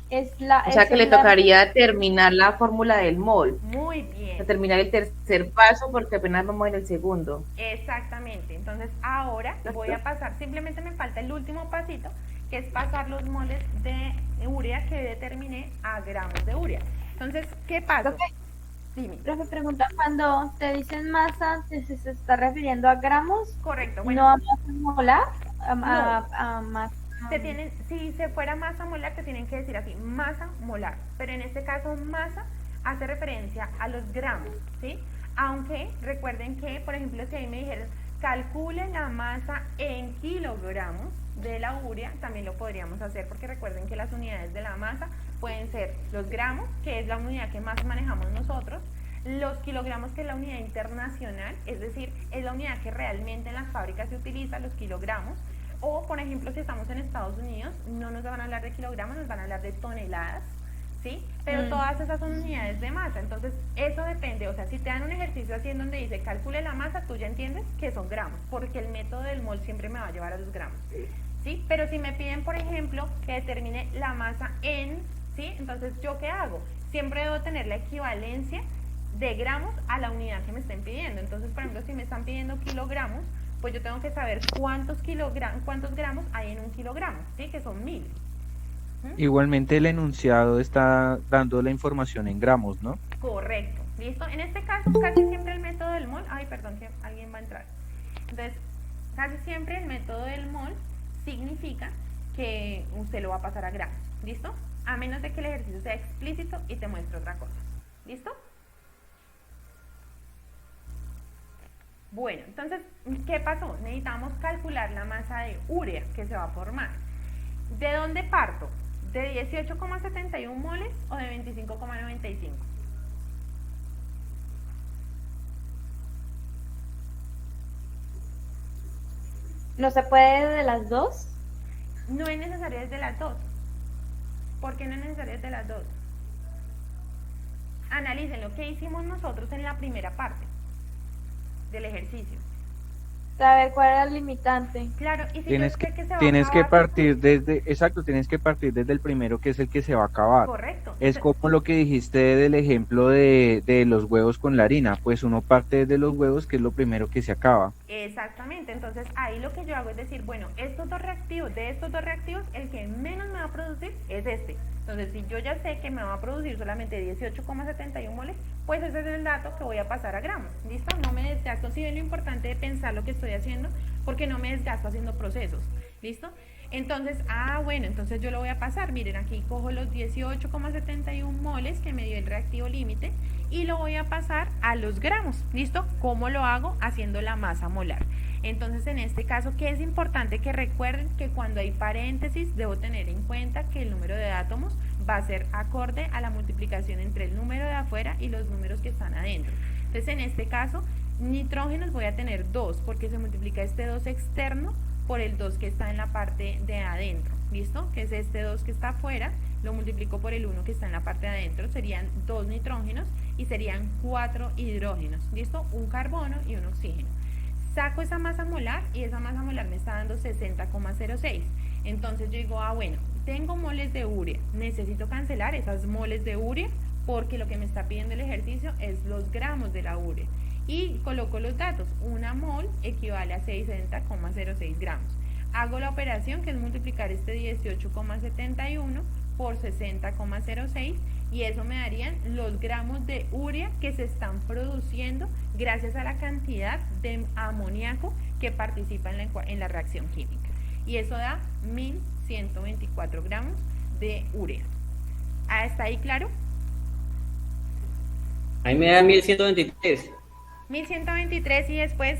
O sea que le tocaría terminar la fórmula del mol. Muy bien. Terminar el tercer paso porque apenas vamos en el segundo. Exactamente. Entonces ahora voy a pasar, simplemente me falta el último pasito, que es pasar los moles de urea que determiné a gramos de urea. Entonces, ¿qué pasa? Dime. Profe, pregunta, cuando te dicen masa, ¿se está refiriendo a gramos? Correcto. Bueno, ¿No a masa molar? A masa. Si se fuera masa molar, te tienen que decir así, masa molar. Pero en este caso, masa hace referencia a los gramos, ¿sí? Aunque recuerden que, por ejemplo, si ahí me dijeron, calcule la masa en kilogramos de la urea, también lo podríamos hacer porque recuerden que las unidades de la masa pueden ser los gramos, que es la unidad que más manejamos nosotros, los kilogramos, que es la unidad internacional, es decir, es la unidad que realmente en las fábricas se utiliza, los kilogramos. O, por ejemplo, si estamos en Estados Unidos, no nos van a hablar de kilogramos, nos van a hablar de toneladas, ¿sí? Pero todas esas son unidades de masa, entonces eso depende, o sea, si te dan un ejercicio así en donde dice calcule la masa, tú ya entiendes que son gramos, porque el método del mol siempre me va a llevar a los gramos, ¿sí? Pero si me piden, por ejemplo, que determine la masa en, ¿sí? Entonces, ¿yo qué hago? Siempre debo tener la equivalencia de gramos a la unidad que me estén pidiendo. Entonces, por ejemplo, si me están pidiendo kilogramos, pues yo tengo que saber cuántos gramos hay en un kilogramo, ¿sí? Que son 1000. Igualmente el enunciado está dando la información en gramos, ¿no? Correcto. ¿Listo? En este caso, casi siempre el método del mol, ay, perdón, que alguien va a entrar. Entonces, casi siempre el método del mol significa que usted lo va a pasar a gramos. ¿Listo? A menos de que el ejercicio sea explícito y te muestre otra cosa. ¿Listo? Bueno, entonces, ¿qué pasó? Necesitamos calcular la masa de urea que se va a formar. ¿De dónde parto? ¿De 18,71 moles o de 25,95? ¿No se puede de las dos? No es necesario desde las dos. ¿Por qué no es necesario desde las dos? Analicen lo que hicimos nosotros en la primera parte del ejercicio. Saber cuál era el limitante. Claro, y si Tienes yo que, sé que se va a tienes que acabar, partir desde, exacto, tienes que partir desde el primero que es el que se va a acabar. correcto. Es como lo que dijiste del ejemplo de los huevos con la harina, pues uno parte desde los huevos que es lo primero que se acaba. Exactamente, entonces ahí lo que yo hago es decir, bueno, estos dos reactivos, de estos dos reactivos, el que menos me va a producir es este. Entonces, si yo ya sé que me va a producir solamente 18,71 moles, pues ese es el dato que voy a pasar a gramos. ¿Listo? No me desgasto, si ven lo importante de pensar lo que estoy haciendo, porque no me desgasto haciendo procesos. ¿Listo? Entonces, bueno, entonces yo lo voy a pasar. Miren, aquí cojo los 18,71 moles que me dio el reactivo límite y lo voy a pasar a los gramos. ¿Listo? ¿Cómo lo hago? Haciendo la masa molar. Entonces, en este caso, ¿qué es importante? Que recuerden que cuando hay paréntesis, debo tener en cuenta que el número de átomos va a ser acorde a la multiplicación entre el número de afuera y los números que están adentro. Entonces, en este caso, nitrógenos voy a tener 2, porque se multiplica este 2 externo por el 2 que está en la parte de adentro. ¿Listo? Que es este 2 que está afuera, lo multiplico por el 1 que está en la parte de adentro, serían 2 nitrógenos y serían 4 hidrógenos. ¿Listo? Un carbono y un oxígeno. Saco esa masa molar y esa masa molar me está dando 60,06. Entonces yo digo, bueno, tengo moles de urea, necesito cancelar esas moles de urea porque lo que me está pidiendo el ejercicio es los gramos de la urea. Y coloco los datos, una mol equivale a 60,06 gramos. Hago la operación que es multiplicar este 18,71 por 60,06 y eso me darían los gramos de urea que se están produciendo gracias a la cantidad de amoníaco que participa en la reacción química. Y eso da 1124 gramos de urea. ¿Está ahí claro? Ahí me da 1123. 1123 y después,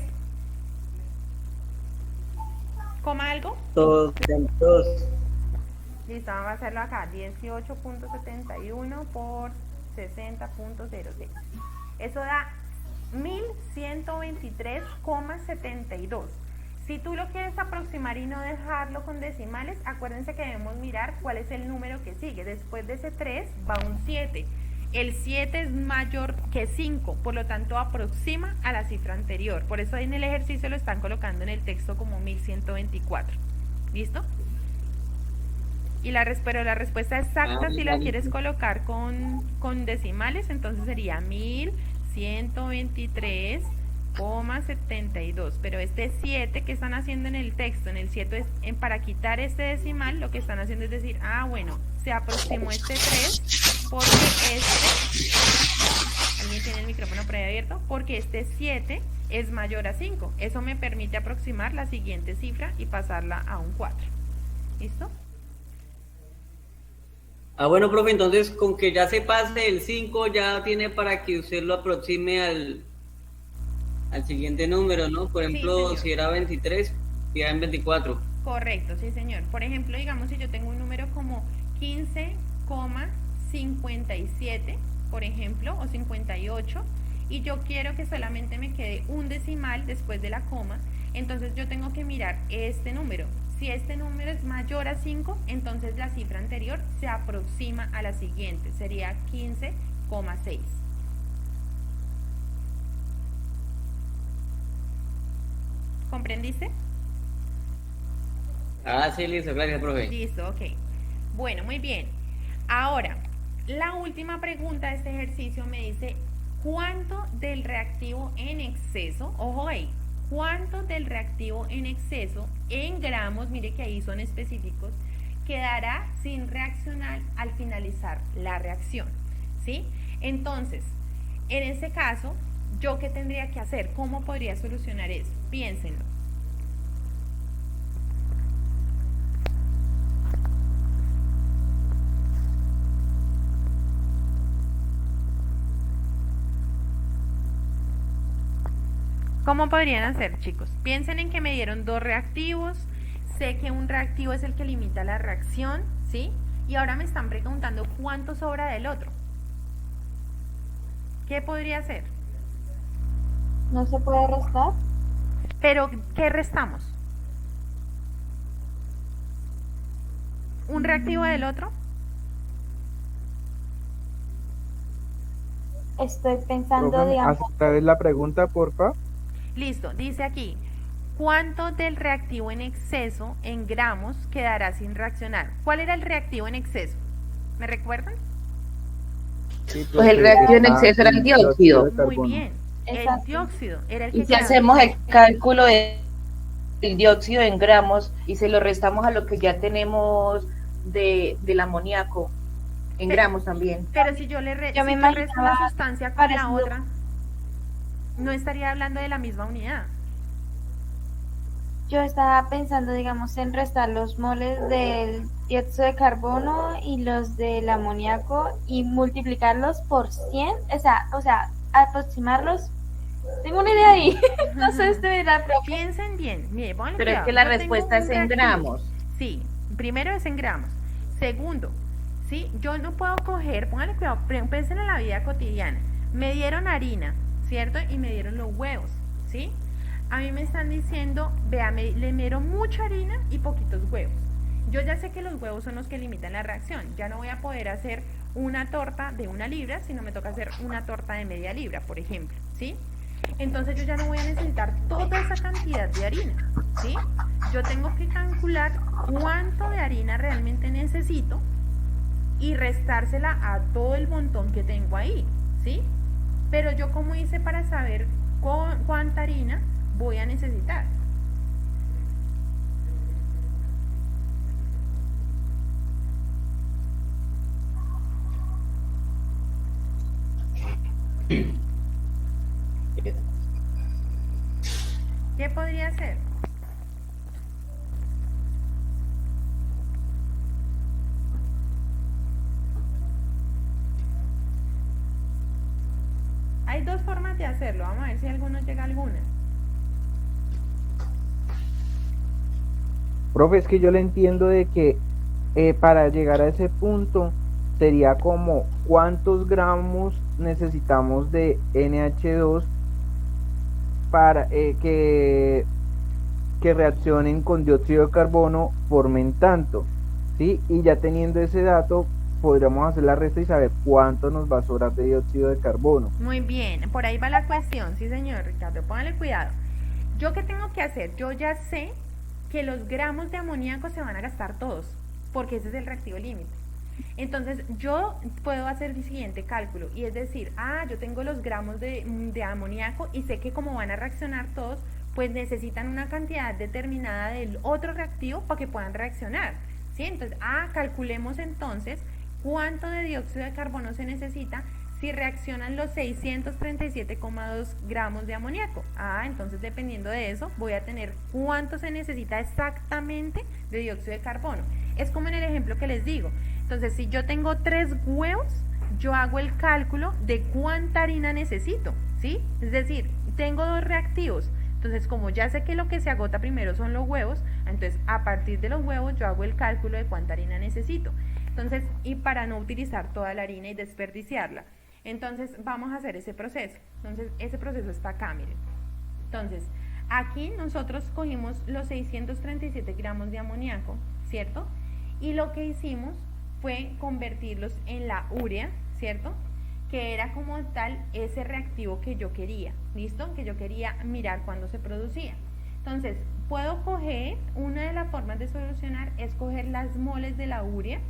¿coma algo? Todos. Listo, vamos a hacerlo acá, 18,71 por 60,06. Eso da 1123,72. Si tú lo quieres aproximar y no dejarlo con decimales, acuérdense que debemos mirar cuál es el número que sigue. Después de ese 3 va un 7. El 7 es mayor que 5, por lo tanto aproxima a la cifra anterior. Por eso en el ejercicio lo están colocando en el texto como 1124. ¿Listo? Y pero la respuesta exacta, si la quieres colocar con decimales, entonces sería 1123,72. Pero este 7 que están haciendo en el texto, en el 7, para quitar este decimal, lo que están haciendo es decir, bueno, se aproximó este 3, porque ¿alguien tiene el micrófono por ahí abierto? Porque este 7 es mayor a 5. Eso me permite aproximar la siguiente cifra y pasarla a un 4. ¿Listo? Bueno, profe, entonces con que ya se pase el 5 ya tiene para que usted lo aproxime al siguiente número, ¿no? Por ejemplo, sí, si era 23, ya en 24. Correcto, sí, señor. Por ejemplo, digamos, si yo tengo un número como 15,57, por ejemplo, o 58, y yo quiero que solamente me quede un decimal después de la coma, entonces yo tengo que mirar este número. Si este número es mayor a 5, entonces la cifra anterior se aproxima a la siguiente, sería 15,6. ¿Comprendiste? Sí, listo, gracias, profe. Listo, ok. Bueno, muy bien. Ahora, la última pregunta de este ejercicio me dice, ¿cuánto del reactivo en exceso, ojo ahí, cuánto del reactivo en exceso en gramos, mire que ahí son específicos, quedará sin reaccionar al finalizar la reacción? ¿Sí? Entonces, En ese caso, ¿yo qué tendría que hacer? ¿Cómo podría solucionar eso? Piénsenlo. ¿Cómo podrían hacer, chicos? Piensen en que me dieron dos reactivos. Sé que un reactivo es el que limita la reacción, ¿sí? Y ahora me están preguntando cuánto sobra del otro. ¿Qué podría hacer? ¿No se puede restar? Pero, ¿qué restamos? ¿Un reactivo del otro? Estoy pensando, Profe, digamos, ¿hace otra vez la pregunta, porfa? Listo, dice aquí, ¿cuánto del reactivo en exceso en gramos quedará sin reaccionar? ¿Cuál era el reactivo en exceso? ¿Me recuerdan? Sí, Pues el reactivo en exceso era el dióxido. de Muy carbono. bien, el Exacto. dióxido era el que Y si quedaba. hacemos el cálculo del dióxido en gramos y se lo restamos a lo que ya tenemos del amoníaco en gramos también. Pero si yo le Yo me si yo resto una imaginaba sustancia con la parecido. otra, no estaría hablando de la misma unidad. yo estaba pensando, digamos, en restar los moles del dióxido de carbono y los del amoníaco y multiplicarlos por 100, o sea, aproximarlos. Tengo una idea ahí, no sé, profe. Piensen bien, mire, pónganle Pero es cuidado. que la Yo tengo respuesta un es en reactivo. gramos. Sí, primero es en gramos. Segundo, ¿sí? Yo no puedo coger, pónganle cuidado, piensen en la vida cotidiana. Me dieron harina, ¿cierto? Y me dieron los huevos, ¿sí? A mí me están diciendo, vea, le dieron mucha harina y poquitos huevos. Yo ya sé que los huevos son los que limitan la reacción. Ya no voy a poder hacer una torta de 1 libra, sino me toca hacer una torta de media libra, por ejemplo, ¿sí? Entonces yo ya no voy a necesitar toda esa cantidad de harina, ¿sí? Yo tengo que calcular cuánto de harina realmente necesito y restársela a todo el montón que tengo ahí, ¿sí? Pero yo cómo hice para saber cuánta harina voy a necesitar. ¿Qué podría ser? Hay dos formas de hacerlo, vamos a ver si alguno llega a alguna. Profe, es que yo le entiendo de que para llegar a ese punto sería como cuántos gramos necesitamos de NH2 para que reaccionen con dióxido de carbono formen tanto, ¿sí? Y ya teniendo ese dato, podríamos hacer la resta y saber cuánto nos va a sobrar de dióxido de carbono. Muy bien, por ahí va la cuestión, sí señor Ricardo, póngale cuidado. ¿Yo qué tengo que hacer? Yo ya sé que los gramos de amoníaco se van a gastar todos, porque ese es el reactivo límite. Entonces yo puedo hacer el siguiente cálculo, y es decir, yo tengo los gramos de amoníaco y sé que como van a reaccionar todos, pues necesitan una cantidad determinada del otro reactivo para que puedan reaccionar, ¿sí? Entonces, calculemos entonces cuánto de dióxido de carbono se necesita si reaccionan los 637,2 gramos de amoníaco. Entonces dependiendo de eso voy a tener cuánto se necesita exactamente de dióxido de carbono. Es como en el ejemplo que les digo. Entonces si yo tengo 3 huevos, yo hago el cálculo de cuánta harina necesito, ¿sí? Es decir, tengo 2 reactivos. Entonces, como ya sé que lo que se agota primero son los huevos, entonces a partir de los huevos yo hago el cálculo de cuánta harina necesito. Entonces, y para no utilizar toda la harina y desperdiciarla. Entonces, vamos a hacer ese proceso. Entonces, ese proceso está acá, miren. Entonces, aquí nosotros cogimos los 637 gramos de amoníaco, ¿cierto? Y lo que hicimos fue convertirlos en la urea, ¿cierto? Que era como tal ese reactivo que yo quería, ¿listo? Que yo quería mirar cuándo se producía. Entonces, puedo coger, una de las formas de solucionar es coger las moles de la urea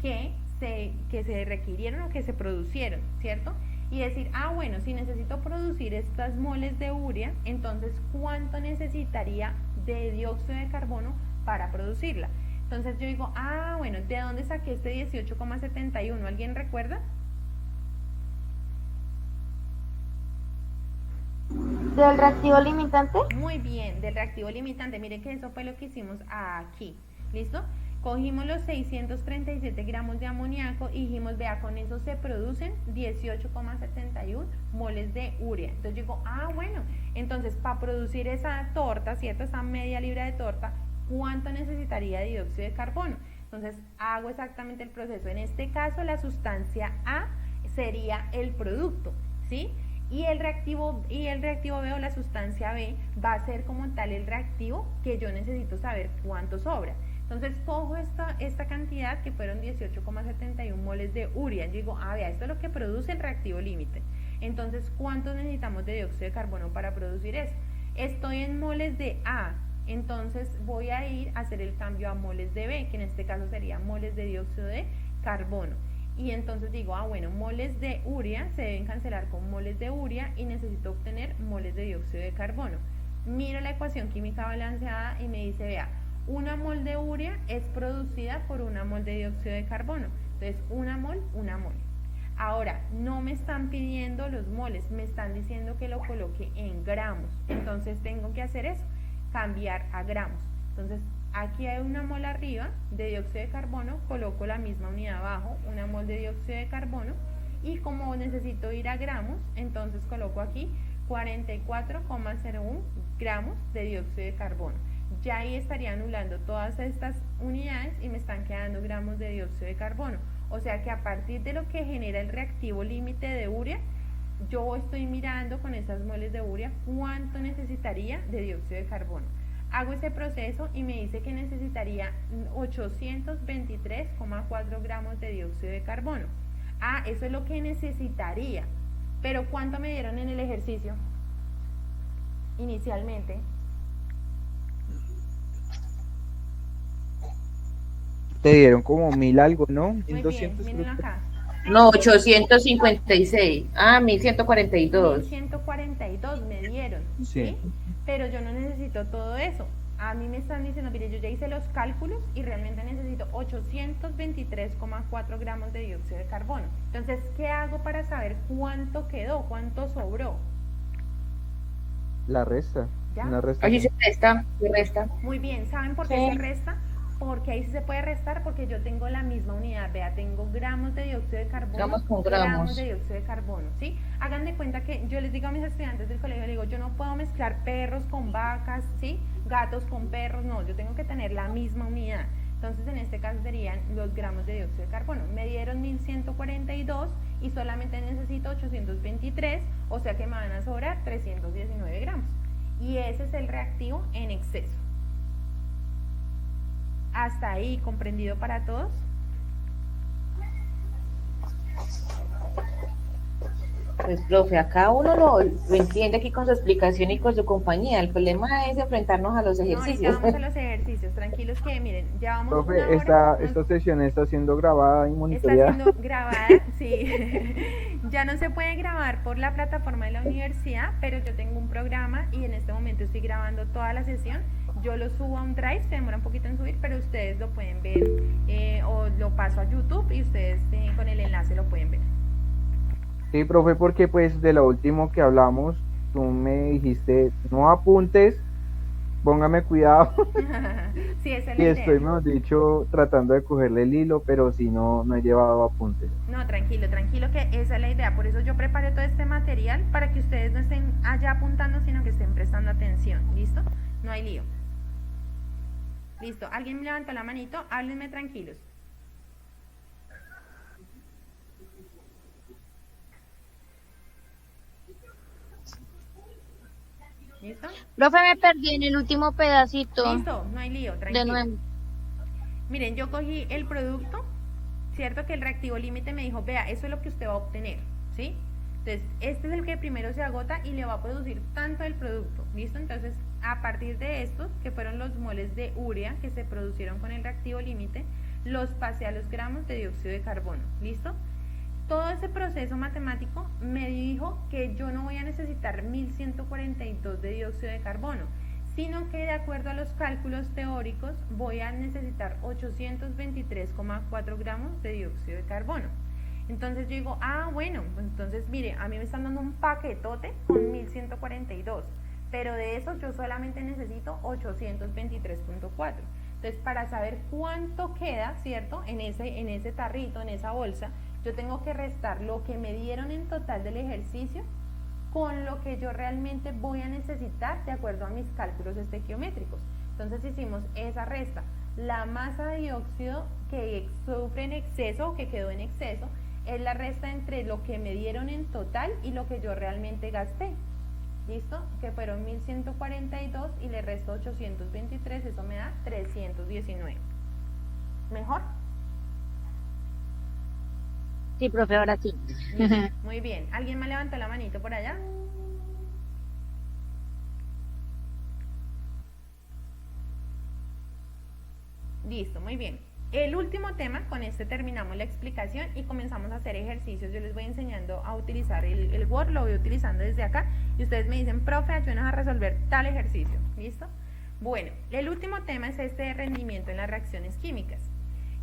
que se requirieron o que se producieron, ¿cierto? Y decir, bueno, si necesito producir estas moles de urea, entonces, ¿cuánto necesitaría de dióxido de carbono para producirla? Entonces yo digo, bueno, ¿de dónde saqué este 18,71? ¿Alguien recuerda? ¿Del reactivo limitante? Muy bien, del reactivo limitante. Mire que eso fue lo que hicimos aquí. ¿Listo? Cogimos los 637 gramos de amoníaco y dijimos, vea, con eso se producen 18,71 moles de urea. Entonces digo, bueno, entonces para producir esa torta, ¿cierto? Esa media libra de torta, ¿cuánto necesitaría de dióxido de carbono? Entonces hago exactamente el proceso. En este caso, la sustancia A sería el producto, ¿sí? Y el reactivo B o la sustancia B va a ser como tal el reactivo que yo necesito saber cuánto sobra. Entonces cojo esta cantidad que fueron 18,71 moles de urea. Yo digo, vea, esto es lo que produce el reactivo límite. Entonces, ¿cuántos necesitamos de dióxido de carbono para producir eso? Estoy en moles de A, entonces voy a ir a hacer el cambio a moles de B, que en este caso sería moles de dióxido de carbono. Y entonces digo, bueno, moles de urea se deben cancelar con moles de urea y necesito obtener moles de dióxido de carbono. Miro la ecuación química balanceada y me dice, vea, una mol de urea es producida por una mol de dióxido de carbono. Entonces, una mol. Ahora, no me están pidiendo los moles, me están diciendo que lo coloque en gramos. Entonces, tengo que hacer eso, cambiar a gramos. Entonces, aquí hay una mol arriba de dióxido de carbono, coloco la misma unidad abajo, una mol de dióxido de carbono, y como necesito ir a gramos, entonces coloco aquí 44,01 gramos de dióxido de carbono. Ya ahí estaría anulando todas estas unidades y me están quedando gramos de dióxido de carbono. O sea que a partir de lo que genera el reactivo límite de urea, yo estoy mirando con esas moles de urea cuánto necesitaría de dióxido de carbono. Hago ese proceso y me dice que necesitaría 823,4 gramos de dióxido de carbono. Eso es lo que necesitaría. Pero ¿cuánto me dieron en el ejercicio? Inicialmente. Te dieron como 1000 algo, ¿no? Muy bien, 1200. miren acá. No, 856. 1142. 1142 me dieron, ¿sí? Pero yo no necesito todo eso. A mí me están diciendo, mire, yo ya hice los cálculos y realmente necesito 823,4 gramos de dióxido de carbono. Entonces, ¿qué hago para saber cuánto quedó, cuánto sobró? La resta. ¿Ya? Una resta. Allí se resta. Muy bien, ¿saben por qué se resta? Porque ahí sí se puede restar porque yo tengo la misma unidad, vea, tengo gramos de dióxido de carbono, Gramos con gramos. de dióxido de carbono, ¿sí? Hagan de cuenta que yo les digo a mis estudiantes del colegio, les digo, yo no puedo mezclar perros con vacas, ¿sí? Gatos con perros, no, yo tengo que tener la misma unidad. Entonces, en este caso serían los gramos de dióxido de carbono. Me dieron 1142 y solamente necesito 823, o sea que me van a sobrar 319 gramos. Y ese es el reactivo en exceso. ¿Hasta ahí comprendido para todos? Pues, profe, acá uno lo entiende aquí con su explicación y con su compañía. El problema es enfrentarnos a los ejercicios. No, vamos a los ejercicios, tranquilos que miren, ya vamos Profe, una hora. esta sesión está siendo grabada y Está monitoreada. siendo grabada, sí. Ya no se puede grabar por la plataforma de la universidad, pero yo tengo un programa y en este momento estoy grabando toda la sesión. Yo lo subo a un Drive, se demora un poquito en subir, pero ustedes lo pueden ver o lo paso a YouTube y ustedes con el enlace lo pueden ver. Sí, profe, porque pues de lo último que hablamos, tú me dijiste, no apuntes, póngame cuidado. Sí, esa es Y la estoy, idea. mejor dicho, tratando de cogerle el hilo, pero si no, no he llevado apuntes. No, tranquilo, que esa es la idea. Por eso yo preparé todo este material para que ustedes no estén allá apuntando, sino que estén prestando atención. ¿Listo? No hay lío. Listo. ¿Alguien me levantó la manito? Háblenme tranquilos. ¿Listo? Profe, me perdí en el último pedacito. Listo, no hay lío, De tranquilo. nuevo. Miren, yo cogí el producto, cierto que el reactivo límite me dijo, vea, eso es lo que usted va a obtener, ¿sí? Entonces, este es el que primero se agota y le va a producir tanto el producto, ¿listo? Entonces, a partir de estos, que fueron los moles de urea que se producieron con el reactivo límite, los pasé a los gramos de dióxido de carbono, ¿listo? Todo ese proceso matemático me dijo que yo no voy a necesitar 1142 de dióxido de carbono, sino que de acuerdo a los cálculos teóricos voy a necesitar 823,4 gramos de dióxido de carbono. Entonces yo digo, ah, bueno, pues entonces mire, a mí me están dando un paquetote con 1142, pero de esos yo solamente necesito 823.4. Entonces, para saber cuánto queda, ¿cierto? En ese tarrito, en esa bolsa, yo tengo que restar lo que me dieron en total del ejercicio con lo que yo realmente voy a necesitar de acuerdo a mis cálculos estequiométricos. Entonces hicimos esa resta. La masa de dióxido que sufre en exceso o que quedó en exceso es la resta entre lo que me dieron en total y lo que yo realmente gasté. ¿Listo? Que fueron 1142 y le resto 823, eso me da 319. ¿Mejor? Sí, profe, ahora sí. Muy bien. ¿Alguien me levantó la manito por allá? Listo, muy bien. El último tema, con este terminamos la explicación y comenzamos a hacer ejercicios. Yo les voy enseñando a utilizar el Word, lo voy utilizando desde acá y ustedes me dicen, profe, ayúdenos a resolver tal ejercicio. ¿Listo? Bueno, el último tema es este de rendimiento en las reacciones químicas.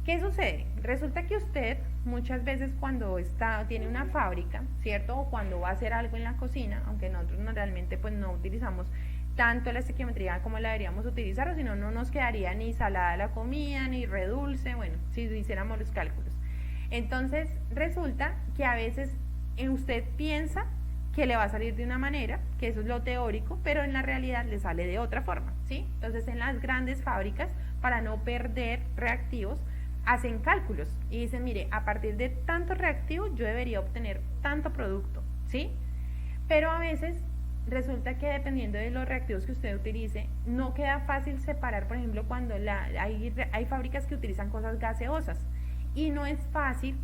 ¿Qué sucede? Resulta que usted muchas veces cuando tiene una fábrica, ¿cierto? O cuando va a hacer algo en la cocina, aunque nosotros realmente pues no utilizamos tanto la estequiometría como la deberíamos utilizar, o si no, no nos quedaría ni salada la comida, ni redulce, bueno, si hiciéramos los cálculos. Entonces, resulta que a veces usted piensa que le va a salir de una manera, que eso es lo teórico, pero en la realidad le sale de otra forma, ¿sí? Entonces, en las grandes fábricas, para no perder reactivos, hacen cálculos y dicen, mire, a partir de tanto reactivo yo debería obtener tanto producto, ¿sí? Pero a veces resulta que dependiendo de los reactivos que usted utilice, no queda fácil separar, por ejemplo, cuando hay fábricas que utilizan cosas gaseosas y no es fácil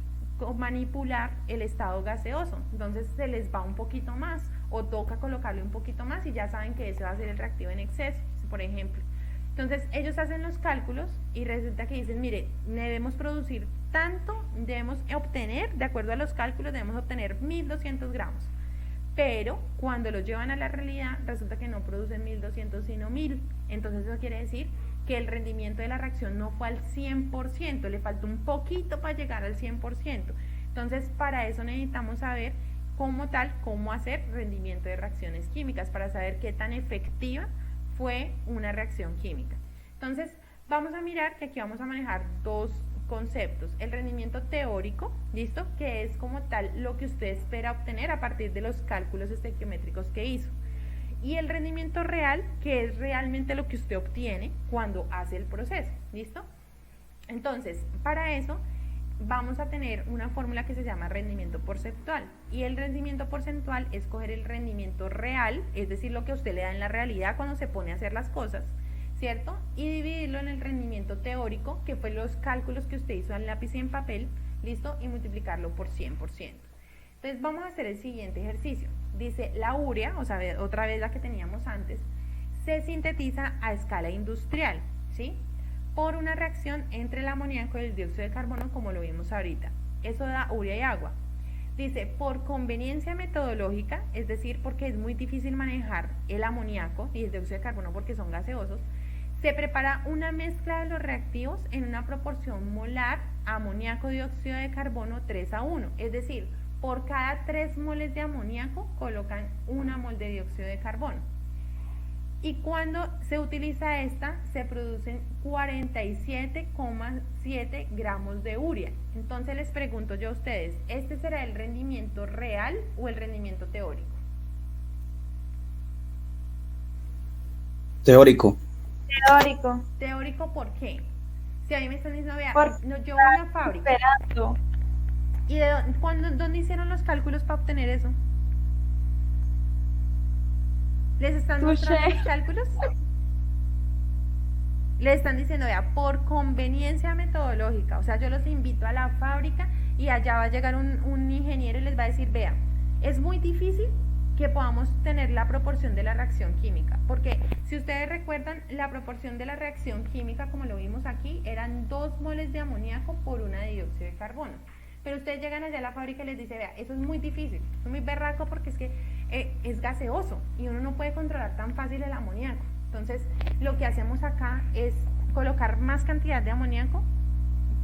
manipular el estado gaseoso, entonces se les va un poquito más o toca colocarle un poquito más y ya saben que ese va a ser el reactivo en exceso, por ejemplo. Entonces ellos hacen los cálculos y resulta que dicen, mire, debemos producir tanto, debemos obtener, de acuerdo a los cálculos, debemos obtener 1200 gramos. Pero cuando lo llevan a la realidad, resulta que no producen 1200 sino 1000. Entonces eso quiere decir que el rendimiento de la reacción no fue al 100%, le faltó un poquito para llegar al 100%. Entonces para eso necesitamos saber cómo hacer rendimiento de reacciones químicas, para saber qué tan efectiva fue una reacción química. Entonces vamos a mirar que aquí vamos a manejar dos conceptos: el rendimiento teórico, ¿listo? Que es como tal lo que usted espera obtener a partir de los cálculos estequiométricos que hizo, y el rendimiento real, que es realmente lo que usted obtiene cuando hace el proceso, ¿listo? Entonces, para eso vamos a tener una fórmula que se llama rendimiento porcentual, y el rendimiento porcentual es coger el rendimiento real, es decir, lo que usted le da en la realidad cuando se pone a hacer las cosas, ¿cierto? Y dividirlo en el rendimiento teórico, que fue los cálculos que usted hizo en lápiz y en papel, ¿listo? Y multiplicarlo por 100%. Entonces vamos a hacer el siguiente ejercicio. Dice, la urea, o sea, otra vez la que teníamos antes, se sintetiza a escala industrial, ¿sí? Por una reacción entre el amoníaco y el dióxido de carbono, como lo vimos ahorita. Eso da urea y agua. Dice, por conveniencia metodológica, es decir, porque es muy difícil manejar el amoníaco y el dióxido de carbono porque son gaseosos, se prepara una mezcla de los reactivos en una proporción molar amoníaco dióxido de carbono 3:1, es decir, por cada 3 moles de amoníaco colocan 1 mol de dióxido de carbono. Y cuando se utiliza esta, se producen 47,7 gramos de urea. Entonces les pregunto yo a ustedes, ¿este será el rendimiento real o el rendimiento teórico? Teórico. Teórico. ¿Teórico por qué? Si a mí me están diciendo, vea, no, yo voy a una fábrica. Esperando. ¿Y dónde hicieron los cálculos para obtener eso? ¿Les están mostrando los cálculos? Les están diciendo, vea, por conveniencia metodológica, o sea, yo los invito a la fábrica y allá va a llegar un ingeniero y les va a decir, vea, es muy difícil que podamos tener la proporción de la reacción química, porque si ustedes recuerdan, la proporción de la reacción química, como lo vimos aquí, eran 2 moles de amoníaco por 1 de dióxido de carbono. Pero ustedes llegan allá a la fábrica y les dice, vea, eso es muy difícil, es muy berraco porque es que es gaseoso y uno no puede controlar tan fácil el amoníaco. Entonces, lo que hacemos acá es colocar más cantidad de amoníaco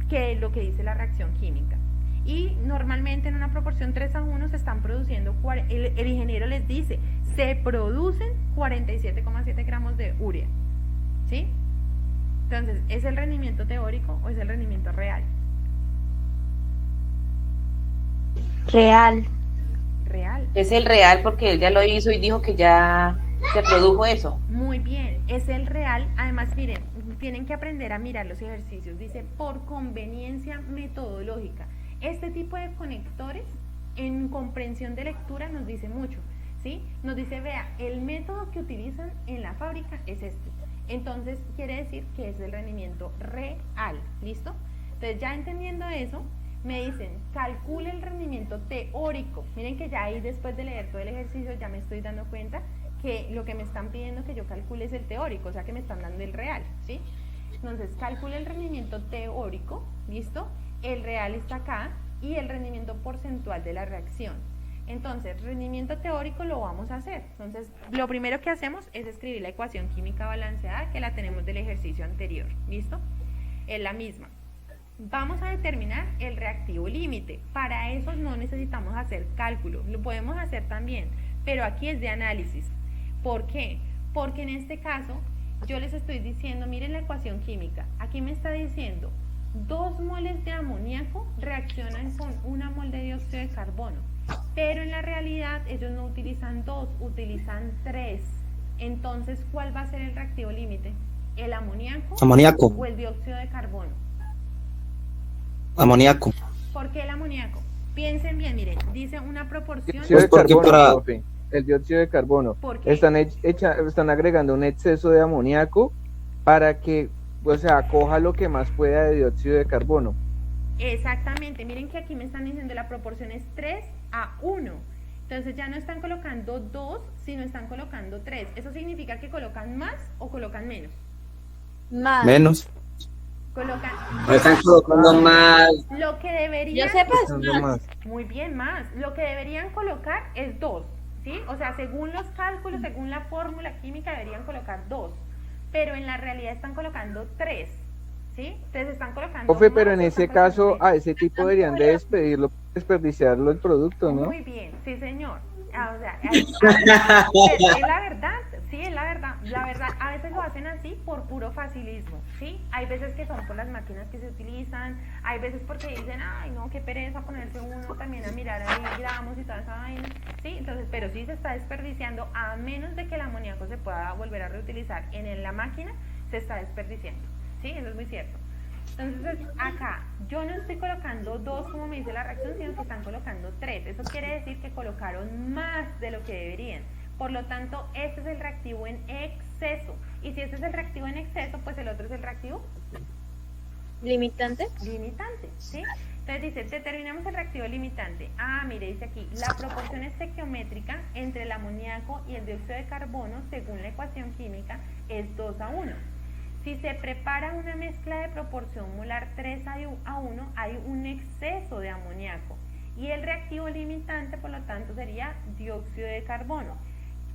que lo que dice la reacción química. Y normalmente en una proporción 3:1 se están produciendo, el ingeniero les dice, se producen 47,7 gramos de urea, ¿sí? Entonces, ¿es el rendimiento teórico o es el rendimiento real? Real. Real. Es el real porque él ya lo hizo y dijo que ya se produjo eso. Muy bien, es el real. Además, miren, tienen que aprender a mirar los ejercicios. Dice, por conveniencia metodológica. Este tipo de conectores en comprensión de lectura nos dice mucho, ¿sí? Nos dice, vea, el método que utilizan en la fábrica es este. Entonces, quiere decir que es el rendimiento real, ¿listo? Entonces, ya entendiendo eso, me dicen, calcule el rendimiento teórico. Miren que ya ahí, después de leer todo el ejercicio, ya me estoy dando cuenta que lo que me están pidiendo que yo calcule es el teórico, o sea que me están dando el real, ¿sí? Entonces, calcule el rendimiento teórico, ¿listo? El real está acá y el rendimiento porcentual de la reacción. Entonces, rendimiento teórico lo vamos a hacer. Entonces, lo primero que hacemos es escribir la ecuación química balanceada que la tenemos del ejercicio anterior, ¿listo? Es la misma. Vamos a determinar el reactivo límite. Para eso no necesitamos hacer cálculo, lo podemos hacer también, pero aquí es de análisis. ¿Por qué? Porque en este caso yo les estoy diciendo, miren la ecuación química, aquí me está diciendo 2 moles de amoníaco reaccionan con 1 mol de dióxido de carbono, pero en la realidad ellos no utilizan 2, utilizan 3. Entonces, ¿cuál va a ser el reactivo límite? ¿El amoníaco o el dióxido de carbono? Amoníaco. ¿Por qué el amoníaco? Piensen bien, miren, dice una proporción. Dióxido de Pues porque carbono, profe, el dióxido de carbono. ¿Por qué? Están agregando un exceso de amoníaco para que, o sea, coja lo que más pueda de dióxido de carbono. Exactamente, miren que aquí me están diciendo la proporción es 3:1. Entonces ya no están colocando 2, sino están colocando 3. ¿Eso significa que colocan más o colocan menos? Más. Menos. Colocan No están colocando más. lo que deberían. Yo sepas más. Muy bien, más. Lo que deberían colocar es 2, ¿sí? O sea, según los cálculos, según la fórmula química, deberían colocar 2. Pero en la realidad están colocando 3, ¿sí? Entonces están colocando. Profe, pero más en o ese están colocando caso, menos. a ese tipo deberían de desperdiciarlo el producto, ¿no? Muy bien, sí señor. O sea, es la verdad, sí, es la verdad. La verdad, a veces lo hacen así por puro facilismo, ¿sí? Hay veces que son por las máquinas que se utilizan, hay veces porque dicen, ay no, qué pereza ponerse uno también a mirar ahí gramos y toda esa vaina, ¿sí? Entonces, pero sí se está desperdiciando, a menos de que el amoníaco se pueda volver a reutilizar en la máquina, se está desperdiciando, ¿sí? Eso es muy cierto. Entonces, acá, yo no estoy colocando 2 como me dice la reacción, sino que están colocando 3. Eso quiere decir que colocaron más de lo que deberían. Por lo tanto, este es el reactivo en exceso. Y si este es el reactivo en exceso, pues el otro es el reactivo limitante. limitante, ¿sí? Entonces dice, determinamos el reactivo limitante. Ah, mire, dice aquí, la proporción estequiométrica entre el amoníaco y el dióxido de carbono, según la ecuación química, es 2:1. Si se prepara una mezcla de proporción molar 3:1, hay un exceso de amoníaco. Y el reactivo limitante, por lo tanto, sería dióxido de carbono,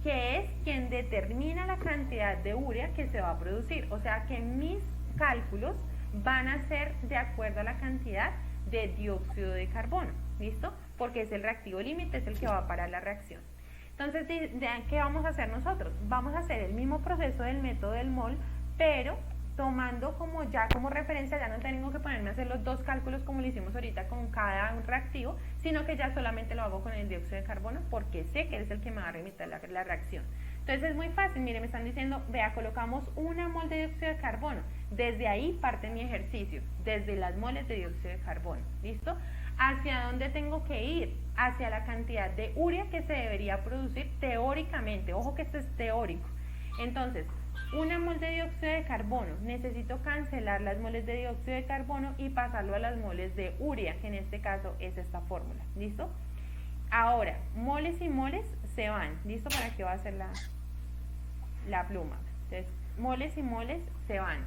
que es quien determina la cantidad de urea que se va a producir. O sea que mis cálculos van a ser de acuerdo a la cantidad de dióxido de carbono, ¿listo? Porque es el reactivo límite, es el que va a parar la reacción. Entonces, ¿qué vamos a hacer nosotros? Vamos a hacer el mismo proceso del método del mol, pero tomando como referencia, ya no tengo que ponerme a hacer los 2 cálculos como lo hicimos ahorita con cada reactivo, sino que ya solamente lo hago con el dióxido de carbono porque sé que es el que me va a remitir la reacción. Entonces es muy fácil, mire, me están diciendo, vea, colocamos 1 mol de dióxido de carbono, desde ahí parte mi ejercicio, desde las moles de dióxido de carbono, ¿listo? ¿Hacia dónde tengo que ir? Hacia la cantidad de urea que se debería producir teóricamente, ojo que esto es teórico. Entonces, 1 mol de dióxido de carbono, necesito cancelar las moles de dióxido de carbono y pasarlo a las moles de urea, que en este caso es esta fórmula, ¿listo? Ahora, moles y moles se van, ¿listo? ¿Para qué va a ser la pluma? Entonces, moles y moles se van.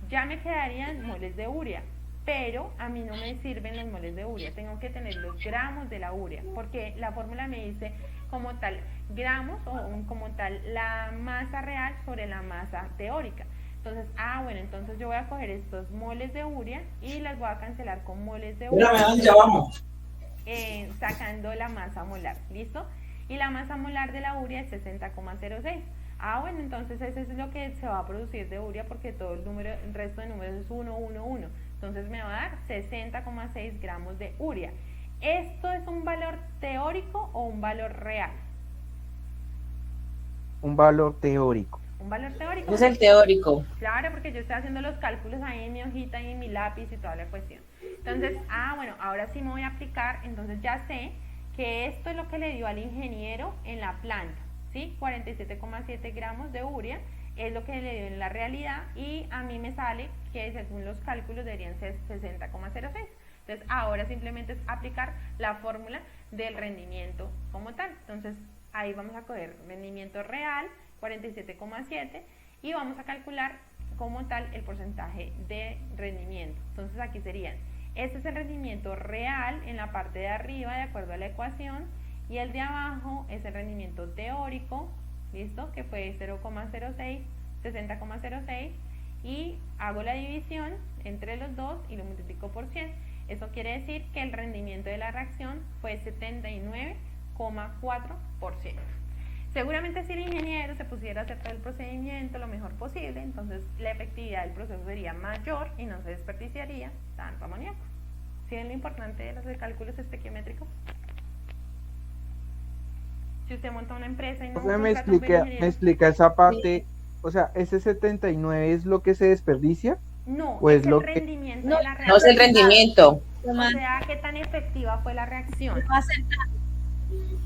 Ya me quedarían moles de urea, pero a mí no me sirven los moles de urea, tengo que tener los gramos de la urea, porque la fórmula me dice como tal gramos o como tal la masa real sobre la masa teórica. Entonces, bueno, entonces yo voy a coger estos moles de urea y las voy a cancelar con moles de urea. Ya vamos. sacando la masa molar, ¿listo? Y la masa molar de la urea es 60,06. Ah, bueno, entonces ese es lo que se va a producir de urea porque todo el resto de números es 1, 1, 1. Entonces me va a dar 60,6 gramos de urea. ¿Esto es un valor teórico o un valor real? Un valor teórico. Un valor teórico. Es el teórico. Claro, porque yo estoy haciendo los cálculos ahí en mi hojita y en mi lápiz y toda la cuestión. Entonces, bueno, ahora sí me voy a aplicar, entonces ya sé que esto es lo que le dio al ingeniero en la planta, ¿sí? 47,7 gramos de urea es lo que le dio en la realidad y a mí me sale que según los cálculos deberían ser 60,06. Entonces, ahora simplemente es aplicar la fórmula del rendimiento como tal. Entonces, ahí vamos a coger rendimiento real, 47,7, y vamos a calcular como tal el porcentaje de rendimiento. Entonces, aquí serían, este es el rendimiento real en la parte de arriba de acuerdo a la ecuación y el de abajo es el rendimiento teórico, ¿listo? Que fue 0,06, 60,06 y hago la división entre los dos y lo multiplico por 100. Eso quiere decir que el rendimiento de la reacción fue 79,4%. Seguramente si el ingeniero se pusiera a hacer todo el procedimiento lo mejor posible, entonces la efectividad del proceso sería mayor y no se desperdiciaría tanto amoníaco. ¿Sí ven lo importante de los cálculos estequiométricos? Si usted monta una empresa y no O sea, me contrata un buen ingeniero- explica esa parte, o sea, ese 79 es lo que se desperdicia, No, o es es lo el que- rendimiento No, de la reacción. No es el rendimiento. O sea, qué tan efectiva fue la reacción.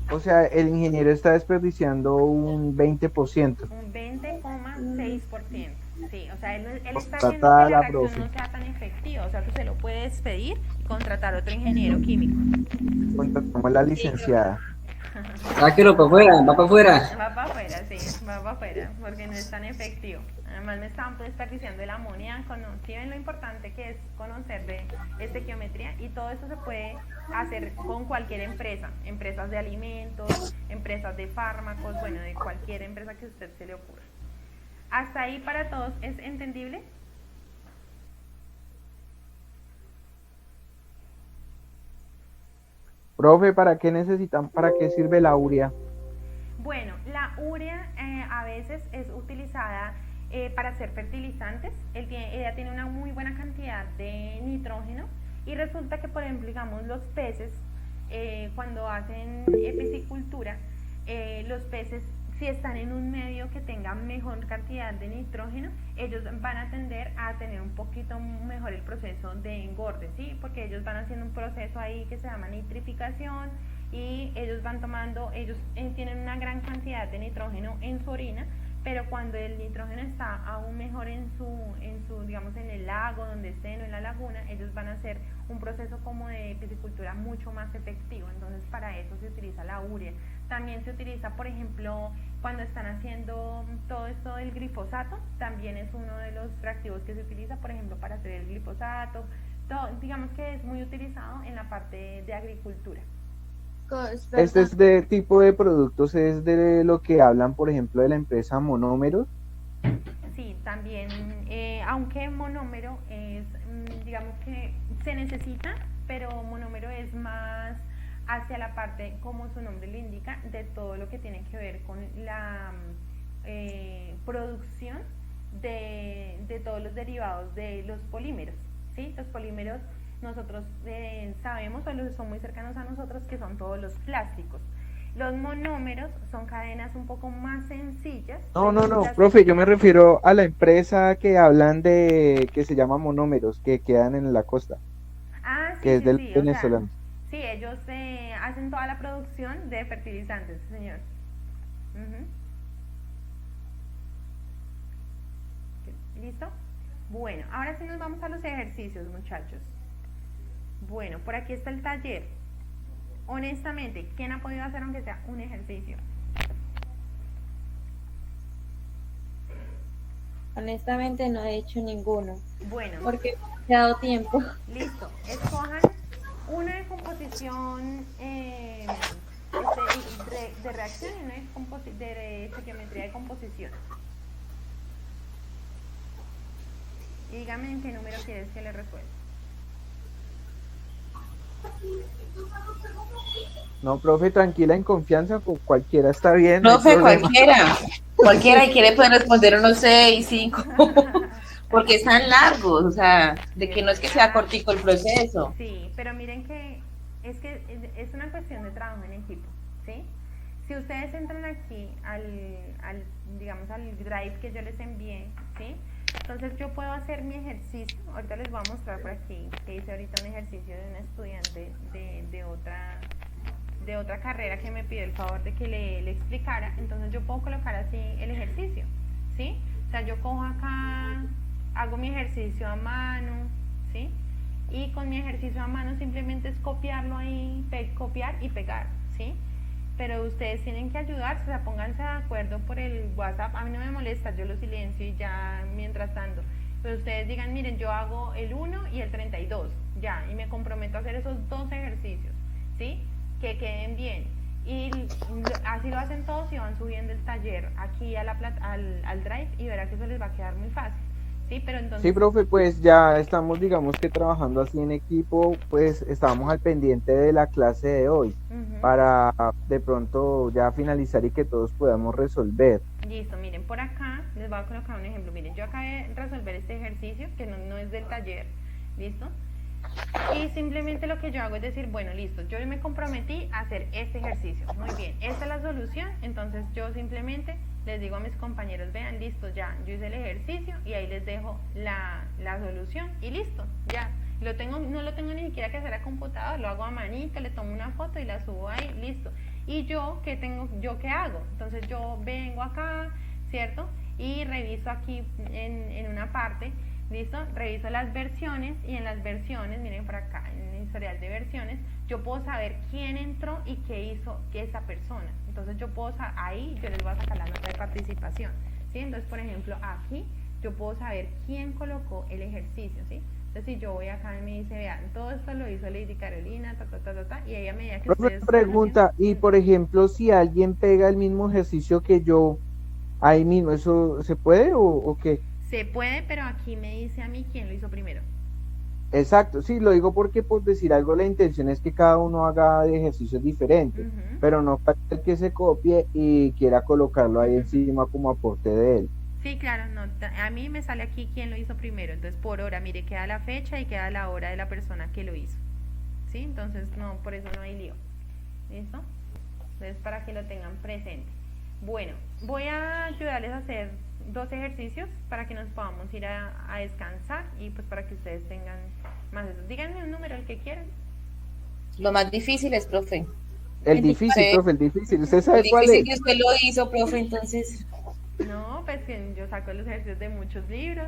o sea, el ingeniero está desperdiciando un 20%. Un 20,6%. Sí, o sea, él está haciendo Contratada que la la reacción profe. no sea tan efectiva. O sea, que se lo puede despedir y contratar otro ingeniero químico. Contratamos la licenciada. Sáquelo para afuera, va para afuera. Va para afuera, sí, va para afuera, porque no es tan efectivo. Además me están desperdiciando el amoníaco, ¿no? ¿Sí ven lo importante que es conocer de estequiometría? Y todo eso se puede hacer con cualquier empresa, empresas de alimentos, empresas de fármacos, bueno, de cualquier empresa que a usted se le ocurra. ¿Hasta ahí para todos es entendible? Profe, ¿para qué necesitan, para qué sirve la urea? Bueno, la urea a veces es utilizada para hacer fertilizantes. Ella tiene una muy buena cantidad de nitrógeno y resulta que, por ejemplo, digamos, los peces, cuando hacen piscicultura, los peces, si están en un medio que tenga mejor cantidad de nitrógeno, ellos van a tender a tener un poquito mejor el proceso de engorde, ¿sí? Porque ellos van haciendo un proceso ahí que se llama nitrificación y ellos van tomando, ellos tienen una gran cantidad de nitrógeno en su orina, pero cuando el nitrógeno está aún mejor en su digamos, en el lago donde estén o en la laguna, ellos van a hacer un proceso como de piscicultura mucho más efectivo. Entonces, para eso se utiliza la urea. También se utiliza, por ejemplo, cuando están haciendo todo esto del glifosato, también es uno de los reactivos que se utiliza, por ejemplo, para hacer el glifosato. Digamos que es muy utilizado en la parte de agricultura. Este es de tipo de productos, es de lo que hablan, por ejemplo, de la empresa Monómeros. Sí, también, aunque monómero es, digamos que se necesita, pero monómero es más hacia la parte, como su nombre lo indica, de todo lo que tiene que ver con la producción de todos los derivados de los polímeros, ¿sí? Los polímeros nosotros sabemos, o los son muy cercanos a nosotros, que son todos los plásticos. Los monómeros son cadenas un poco más sencillas. No, profe, yo me refiero a la empresa que hablan de, que se llama Monómeros, que quedan en la costa, Ah, sí, que es sí, del sí, o sea, venezolano. sí, ellos hacen toda la producción de fertilizantes, señor. Ujú. ¿Listo? Bueno, ahora sí nos vamos a los ejercicios, muchachos. Bueno, por aquí está el taller. Honestamente, ¿quién ha podido hacer aunque sea un ejercicio? Honestamente no he hecho ninguno, Bueno, porque me ha dado tiempo. listo. Escojan una de composición de reacción y una de estequiometría de composición. Y dígame en qué número quieres que le resuelva. No, profe, tranquila, en confianza, cualquiera está bien. No hay Profe, problema. cualquiera y quiere poder responder unos 6, 5, porque están largos, o sea, de que no es que sea cortico el proceso. Sí, pero miren que es una cuestión de trabajo en equipo, ¿sí? Si ustedes entran aquí digamos, al drive que yo les envié, ¿sí? Entonces yo puedo hacer mi ejercicio. Ahorita les voy a mostrar por aquí que hice ahorita un ejercicio de una estudiante de otra carrera que me pidió el favor de que le explicara. Entonces yo puedo colocar así el ejercicio, ¿sí? O sea, yo cojo acá, hago mi ejercicio a mano, ¿sí? Y con mi ejercicio a mano simplemente es copiarlo ahí, copiar y pegar, ¿sí? Pero ustedes tienen que ayudarse, o sea, pónganse de acuerdo por el WhatsApp. A mí no me molesta, yo lo silencio y ya mientras tanto. Pero ustedes digan, miren, yo hago el 1 y el 32, ya, y me comprometo a hacer esos 2 ejercicios, ¿sí? Que queden bien. Y así lo hacen todos y van subiendo el taller aquí a al drive y verá que eso les va a quedar muy fácil. Sí, pero entonces... Sí, profe, pues ya estamos, digamos que trabajando así en equipo, pues estábamos al pendiente de la clase de hoy para de pronto ya finalizar y que todos podamos resolver. Listo, miren, por acá les voy a colocar un ejemplo. Miren, yo acabé de resolver este ejercicio que no es del taller, ¿listo? Y simplemente lo que yo hago es decir, bueno, listo, yo me comprometí a hacer este ejercicio. Muy bien, esta es la solución. Entonces yo simplemente les digo a mis compañeros, vean, listo, ya, yo hice el ejercicio y ahí les dejo la solución y listo, ya. No lo tengo ni siquiera que hacer a computador, lo hago a manito, le tomo una foto y la subo ahí, listo. Y yo, ¿qué hago? Entonces yo vengo acá, ¿cierto? Y reviso aquí en una parte, ¿listo? Reviso las versiones y en las versiones, miren por acá, en el historial de versiones, yo puedo saber quién entró y qué hizo esa persona. Entonces yo puedo, ahí yo les voy a sacar la nota de participación, ¿sí? Entonces, por ejemplo, aquí yo puedo saber quién colocó el ejercicio, ¿sí? Entonces, si yo voy acá y me dice, vean, todo esto lo hizo Lady Carolina, y ella me dice que ustedes... Pregunta, y por ejemplo, si alguien pega el mismo ejercicio que yo, ahí mismo, ¿eso se puede o qué? Se puede, pero aquí me dice a mí quién lo hizo primero. Exacto, sí, lo digo porque por decir algo la intención es que cada uno haga ejercicios diferentes, pero no para el que se copie y quiera colocarlo ahí encima como aporte de él. Sí, claro, no, a mí me sale aquí quién lo hizo primero, entonces por hora, mire, queda la fecha y queda la hora de la persona que lo hizo, ¿sí? Entonces no, por eso no hay lío, ¿listo? Entonces para que lo tengan presente. Bueno, voy a ayudarles a hacer 2 ejercicios para que nos podamos ir a descansar y pues para que ustedes tengan más de eso. Díganme un número, el que quieran. Lo más difícil es, profe. El difícil, profe, el difícil. ¿Usted sabe cuál es? El difícil que usted lo hizo, profe, entonces... No, pues que yo saco los ejercicios de muchos libros.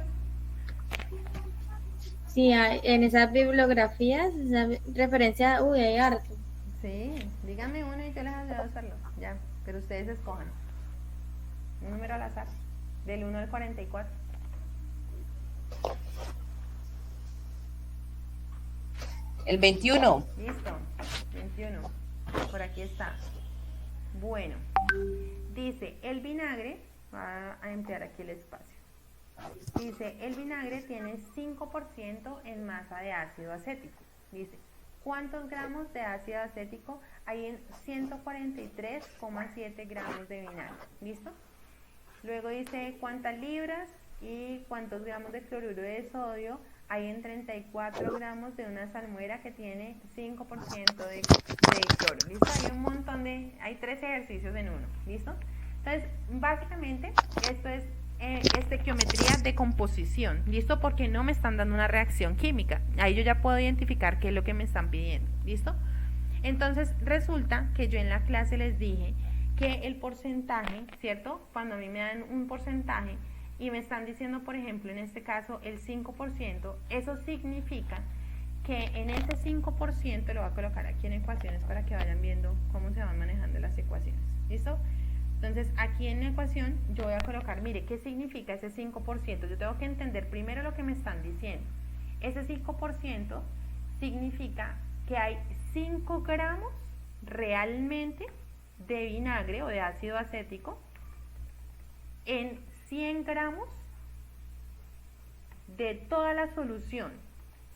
Sí, en esas bibliografías, esa referencia, hay harto. Sí, díganme uno y yo les ayudo a hacerlo. Ya, pero ustedes escojan. Un número al azar, del 1 al 44. El 21. Listo, 21. Por aquí está. Bueno, dice, el vinagre, va a emplear aquí el espacio. Dice, el vinagre tiene 5% en masa de ácido acético. Dice, ¿cuántos gramos de ácido acético hay en 143,7 gramos de vinagre? ¿Listo? Luego dice, ¿cuántas libras y cuántos gramos de cloruro de sodio hay en 34 gramos de una salmuera que tiene 5% de cloro? ¿Listo? Hay un montón hay 3 ejercicios en uno. ¿Listo? Entonces, básicamente, esto es estequiometría de composición, ¿listo? Porque no me están dando una reacción química. Ahí yo ya puedo identificar qué es lo que me están pidiendo, ¿listo? Entonces, resulta que yo en la clase les dije que el porcentaje, ¿cierto? Cuando a mí me dan un porcentaje y me están diciendo, por ejemplo, en este caso, el 5%, eso significa que en ese 5%, lo voy a colocar aquí en ecuaciones para que vayan viendo cómo se van manejando las ecuaciones, ¿listo? Entonces, aquí en la ecuación yo voy a colocar, mire, ¿qué significa ese 5%? Yo tengo que entender primero lo que me están diciendo. Ese 5% significa que hay 5 gramos realmente de vinagre o de ácido acético en 100 gramos de toda la solución,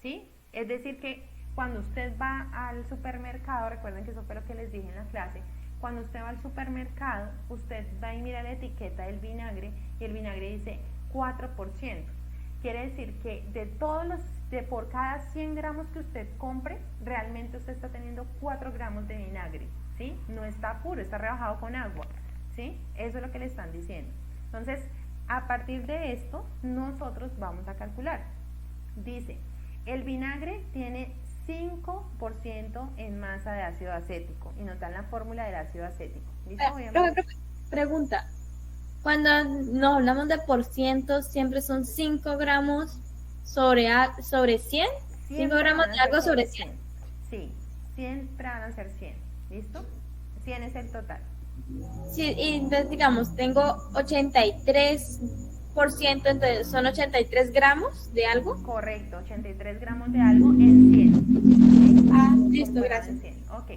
¿sí? Es decir que cuando usted va al supermercado, recuerden que eso fue lo que les dije en la clase, cuando usted va al supermercado, usted va y mira la etiqueta del vinagre y el vinagre dice 4%. Quiere decir que por cada 100 gramos que usted compre, realmente usted está teniendo 4 gramos de vinagre, ¿sí? No está puro, está rebajado con agua, ¿sí? Eso es lo que le están diciendo. Entonces, a partir de esto, nosotros vamos a calcular. Dice, el vinagre tiene 5% en masa de ácido acético y nos dan la fórmula del ácido acético. ¿Listo? Pregunta, cuando nos hablamos de por ciento, siempre son 5 gramos sobre 100, 5 gramos de algo sobre 100. Sí, siempre van a ser 100, ¿listo? 100 es el total. Sí, y entonces digamos, tengo 83%, entonces son 83 gramos de algo. Correcto, 83 gramos de algo en 100. Ah, listo, gracias. 100. Ok,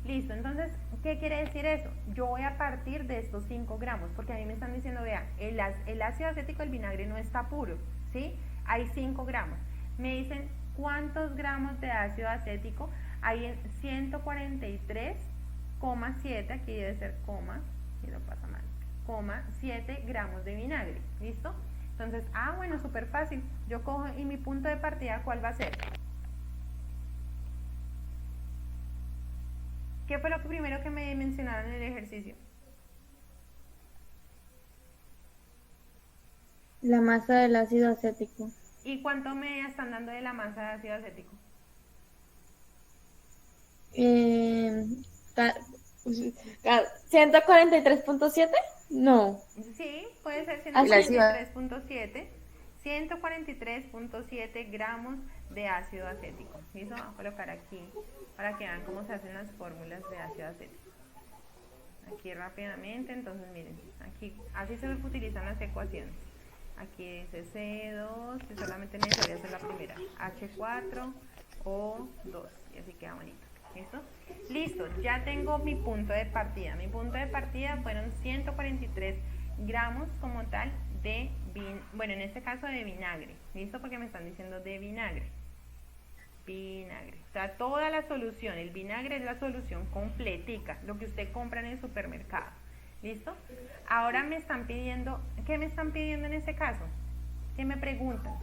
listo. Entonces, ¿qué quiere decir eso? Yo voy a partir de estos 5 gramos, porque a mí me están diciendo, vea, el ácido acético del vinagre no está puro, ¿sí? Hay 5 gramos. Me dicen, ¿cuántos gramos de ácido acético hay en 143,7? Aquí debe ser coma, y lo pasa mal, 7 gramos de vinagre, ¿listo? Entonces, bueno, súper fácil. Yo cojo y mi punto de partida, ¿cuál va a ser? ¿Qué fue lo primero que me mencionaron en el ejercicio? La masa del ácido acético. ¿Y cuánto me están dando de la masa de ácido acético? 143.7, no. Sí, puede ser El ácido- 143.7. 143.7 gramos de ácido acético. ¿Listo? Voy a colocar aquí para que vean cómo se hacen las fórmulas de ácido acético. Aquí rápidamente, entonces miren, aquí así se utilizan las ecuaciones. Aquí dice C2, y solamente necesitaría hacer la primera, H4O2, y así queda bonito. ¿Listo? Listo, ya tengo mi punto de partida. Mi punto de partida fueron 143 gramos como tal de bueno, en este caso de vinagre. ¿Listo? Porque me están diciendo de vinagre. Vinagre. O sea, toda la solución, el vinagre es la solución completica, lo que usted compra en el supermercado. ¿Listo? Ahora me están pidiendo, ¿qué me están pidiendo en este caso? ¿Qué me preguntan?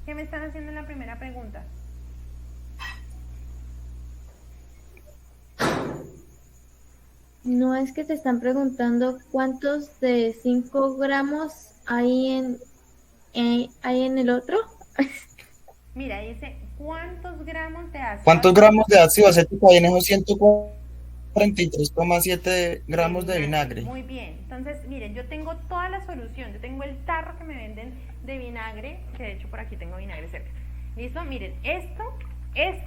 ¿Qué me están haciendo en la primera pregunta? No es que te están preguntando cuántos de 5 gramos hay en el otro. Mira, dice, ¿cuántos gramos de ácido? ¿Cuántos gramos de ácido acético hay en esos 143,7 gramos de vinagre? Muy bien, entonces miren, yo tengo toda la solución, yo tengo el tarro que me venden de vinagre, que de hecho por aquí tengo vinagre cerca. ¿Listo? Miren, esto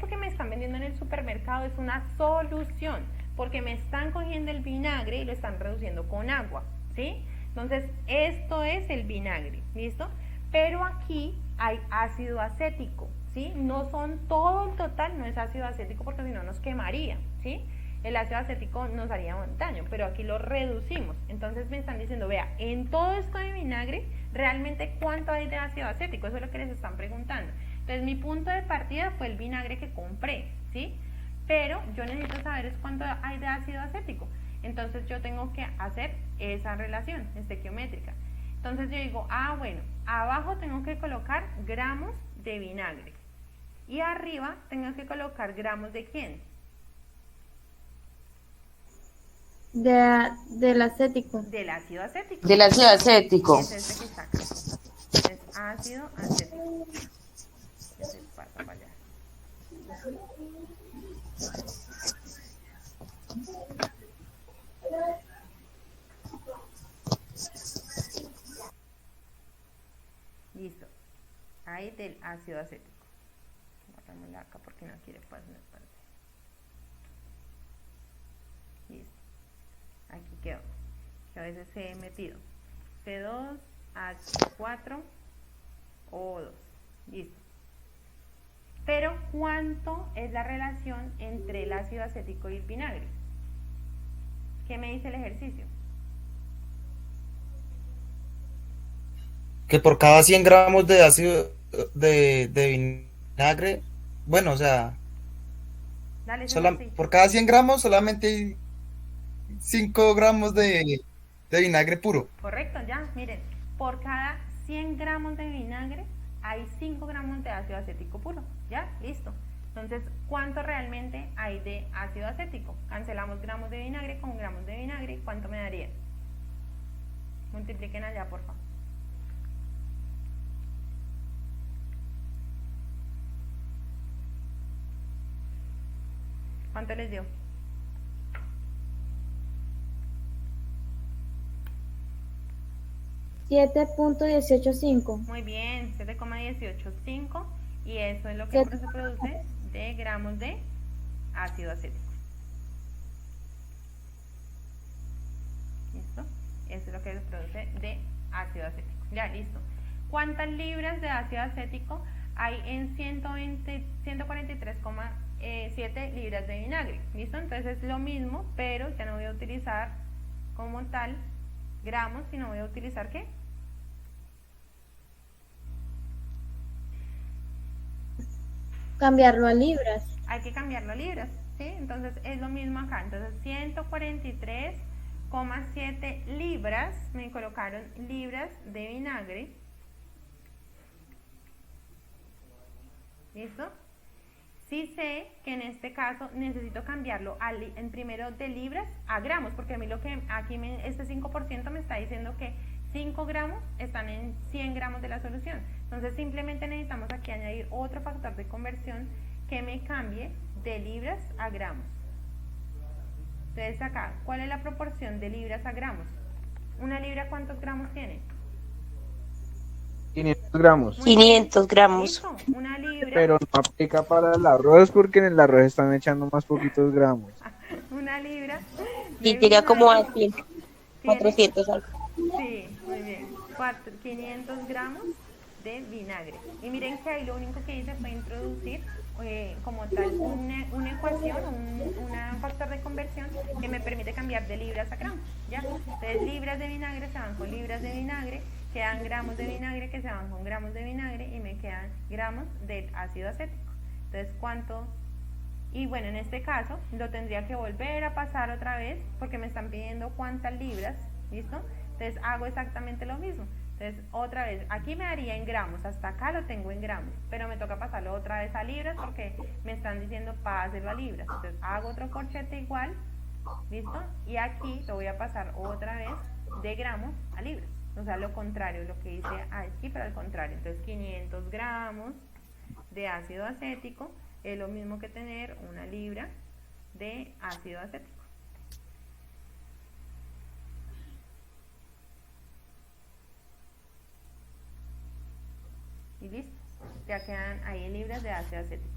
que me están vendiendo en el supermercado es una solución, porque me están cogiendo el vinagre y lo están reduciendo con agua, ¿sí? Entonces, esto es el vinagre, ¿listo? Pero aquí hay ácido acético, ¿sí? No son todo el total, no es ácido acético porque si no nos quemaría, ¿sí? El ácido acético nos haría daño, pero aquí lo reducimos. Entonces me están diciendo, vea, en todo esto de vinagre, realmente ¿cuánto hay de ácido acético? Eso es lo que les están preguntando. Entonces mi punto de partida fue el vinagre que compré, ¿sí? Pero yo necesito saber es cuánto hay de ácido acético. Entonces yo tengo que hacer esa relación estequiométrica. Entonces yo digo, bueno, abajo tengo que colocar gramos de vinagre. Y arriba tengo que colocar gramos de ¿quién? Del acético. Del ácido acético. Del ácido acético. Es este que está acá. Es ácido acético. Ese pasa para allá. Listo. Ahí del ácido acético. Guardámosla acá porque no quiere pasar. Listo. Aquí quedó. Que a veces se he metido. C2H4O2. Listo. Pero, ¿cuánto es la relación entre el ácido acético y el vinagre? ¿Qué me dice el ejercicio? que por cada 100 gramos de ácido de vinagre, bueno, o sea, Dale, es sencillo. por cada 100 gramos solamente hay 5 gramos de vinagre puro. Correcto, ya, miren, por cada 100 gramos de vinagre hay 5 gramos de ácido acético puro, ya, listo. Entonces, ¿cuánto realmente hay de ácido acético? Cancelamos gramos de vinagre con gramos de vinagre, ¿cuánto me daría? Multipliquen allá, por favor. ¿Cuánto les dio? $7.185. Muy bien, 7,185 y eso es lo que se produce de gramos de ácido acético. ¿Listo? Eso es lo que se produce de ácido acético. Ya, listo. ¿Cuántas libras de ácido acético hay en 143,7 libras de vinagre? ¿Listo? Entonces es lo mismo, pero ya no voy a utilizar como tal gramos, sino voy a utilizar ¿qué? Cambiarlo a libras. Hay que cambiarlo a libras, ¿sí? Entonces es lo mismo acá. Entonces 143,7 libras, me colocaron libras de vinagre. ¿Listo? Sí sé que en este caso necesito cambiarlo en primero de libras a gramos, porque a mí lo que aquí este 5% me está diciendo que 5 gramos están en 100 gramos de la solución. Entonces simplemente necesitamos aquí añadir otro factor de conversión que me cambie de libras a gramos. Entonces acá, ¿cuál es la proporción de libras a gramos? ¿Una libra cuántos gramos tiene? 500 gramos. 500 gramos. Listo, una libra. Pero no aplica para el arroz porque en el arroz están echando más poquitos gramos. Una libra. Y llega como a 100, 400 algo. Sí, muy bien. 500 gramos de vinagre. Y miren que ahí lo único que hice fue introducir como tal una ecuación, un factor de conversión que me permite cambiar de libras a gramos. ¿Ya? Entonces libras de vinagre se van con libras de vinagre, quedan gramos de vinagre que se van con gramos de vinagre y me quedan gramos de ácido acético. Entonces, ¿cuánto? Y bueno, en este caso lo tendría que volver a pasar otra vez porque me están pidiendo cuántas libras, ¿listo? Entonces hago exactamente lo mismo. Entonces otra vez, aquí me daría en gramos, hasta acá lo tengo en gramos, pero me toca pasarlo otra vez a libras porque me están diciendo páselo a libras. Entonces hago otro corchete igual, ¿listo? Y aquí lo voy a pasar otra vez de gramos a libras. O sea, lo contrario, lo que hice aquí, pero al contrario. Entonces 500 gramos de ácido acético es lo mismo que tener una libra de ácido acético. Y listo, ya quedan ahí libras de ácido acético.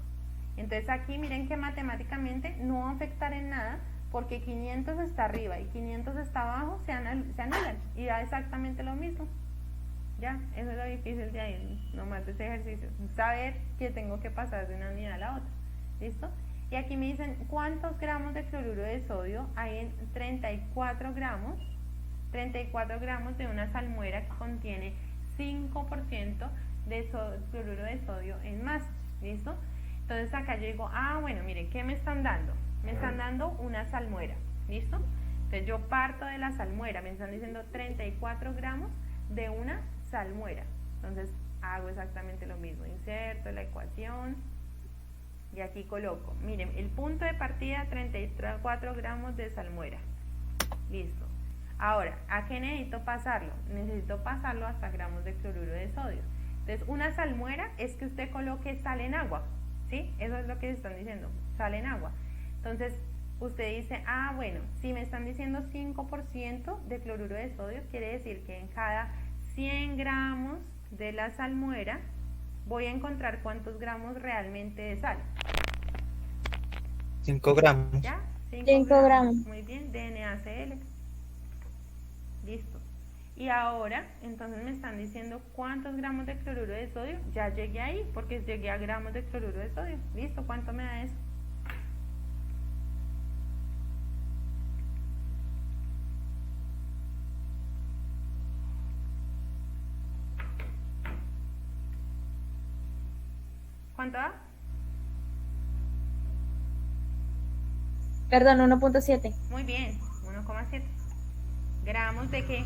Entonces aquí miren que matemáticamente no va a afectar en nada porque 500 está arriba y 500 está abajo, se anulan y da exactamente lo mismo. Ya, eso es lo difícil de ahí, nomás de ese ejercicio, saber que tengo que pasar de una unidad a la otra. ¿Listo? Y aquí me dicen cuántos gramos de cloruro de sodio hay en 34 gramos de una salmuera que contiene 5% de cloruro de sodio en masa. ¿Listo? Entonces acá yo digo, bueno, miren, ¿qué me están dando? Me están dando una salmuera. ¿Listo? Entonces yo parto de la salmuera, me están diciendo 34 gramos de una salmuera. Entonces hago exactamente lo mismo, inserto la ecuación y aquí coloco, miren, el punto de partida 34 gramos de salmuera. Listo. Ahora, ¿a qué necesito pasarlo? Necesito pasarlo hasta gramos de cloruro de sodio. Entonces, una salmuera es que usted coloque sal en agua, ¿sí? Eso es lo que están diciendo, sal en agua. Entonces, usted dice, bueno, si me están diciendo 5% de cloruro de sodio, quiere decir que en cada 100 gramos de la salmuera voy a encontrar cuántos gramos realmente de sal. 5 gramos. ¿Ya? 5 gramos. Muy bien, de NaCl. Listo. Y ahora, entonces me están diciendo cuántos gramos de cloruro de sodio. Ya llegué ahí, porque llegué a gramos de cloruro de sodio. Listo, ¿cuánto me da eso? ¿Cuánto da? Perdón, 1.7. Muy bien, 1,7. ¿Gramos de qué?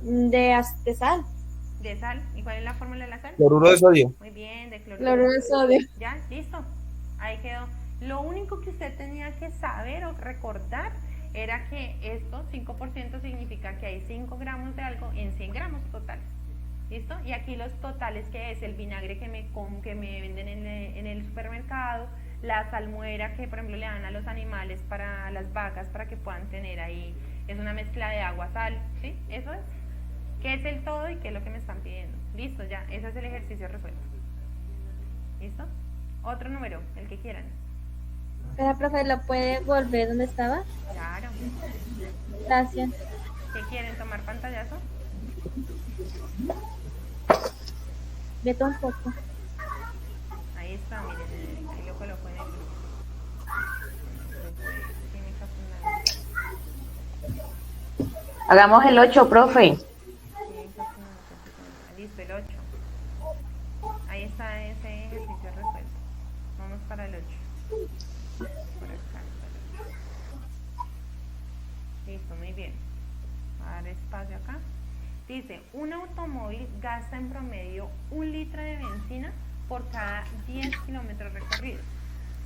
De sal. De sal. ¿Y cuál es la fórmula de la sal? Cloruro de sodio. Muy bien, de Cloruro de sodio. ¿Ya? ¿Listo? Ahí quedó. Lo único que usted tenía que saber o recordar era que esto, 5% significa que hay 5 gramos de algo en 100 gramos totales. ¿Listo? Y aquí los totales, que es el vinagre que me venden en el supermercado, la salmuera que por ejemplo le dan a los animales, para las vacas, para que puedan tener ahí, es una mezcla de agua, sal, ¿sí? Eso es. ¿Qué es el todo y qué es lo que me están pidiendo? Listo, ya, ese es el ejercicio resuelto. ¿Listo? Otro número, el que quieran. Espera, profe, ¿lo puede volver donde estaba? Claro. Gracias. ¿Qué quieren? ¿Tomar pantallazo? Vete un poco. Ahí está, miren, ahí lo coloco en el grupo. Grupo de química fundamental. Hagamos el 8, profe. Química fundamental. Listo, el 8. Ahí está ese ejercicio resuelto. Vamos para el 8. Por acá está el 8. Listo, muy bien. Voy a dar espacio acá. Dice, un automóvil gasta en promedio 1 litro de benzina por cada 10 kilómetros recorridos.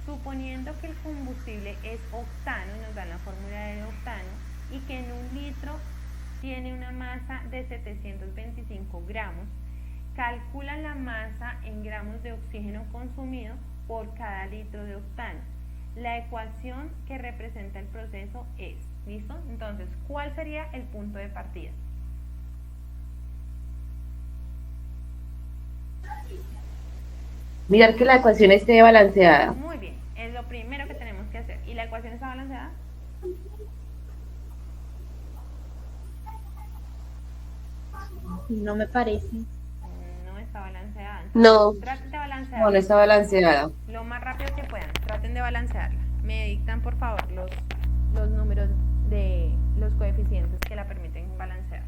Suponiendo que el combustible es octano, y nos dan la fórmula de octano, y que en 1 litro tiene una masa de 725 gramos, calcula la masa en gramos de oxígeno consumido por cada litro de octano. La ecuación que representa el proceso es, ¿listo? Entonces, ¿cuál sería el punto de partida? Mirar que la ecuación esté balanceada. Muy bien, es lo primero que tenemos que hacer. ¿Y la ecuación está balanceada? No me parece. No está balanceada. No. Traten de balancearla. No, no está balanceada. Lo más rápido que puedan. Traten de balancearla. Me dictan, por favor, los números de los coeficientes que la permiten balancear.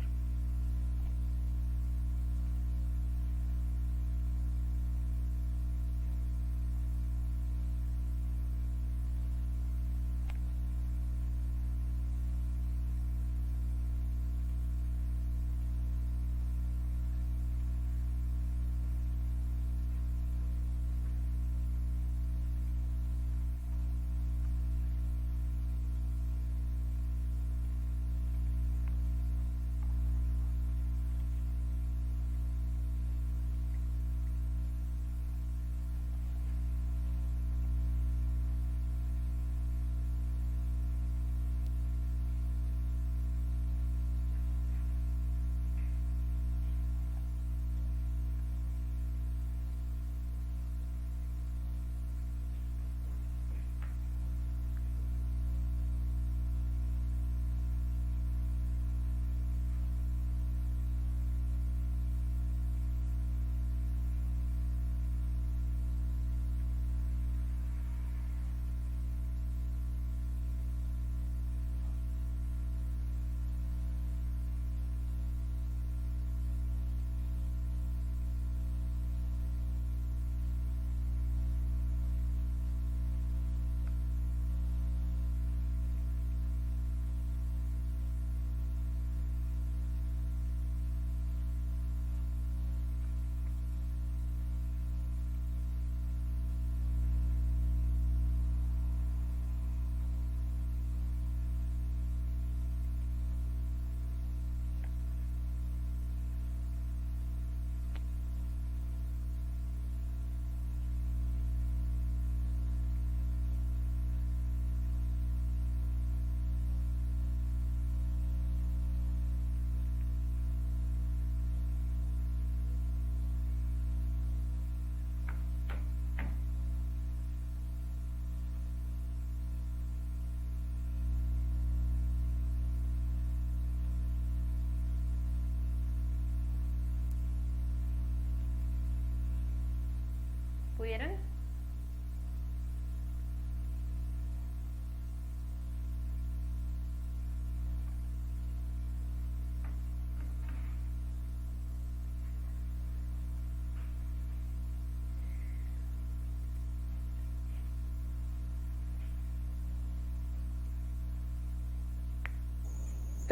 ¿Pudieron?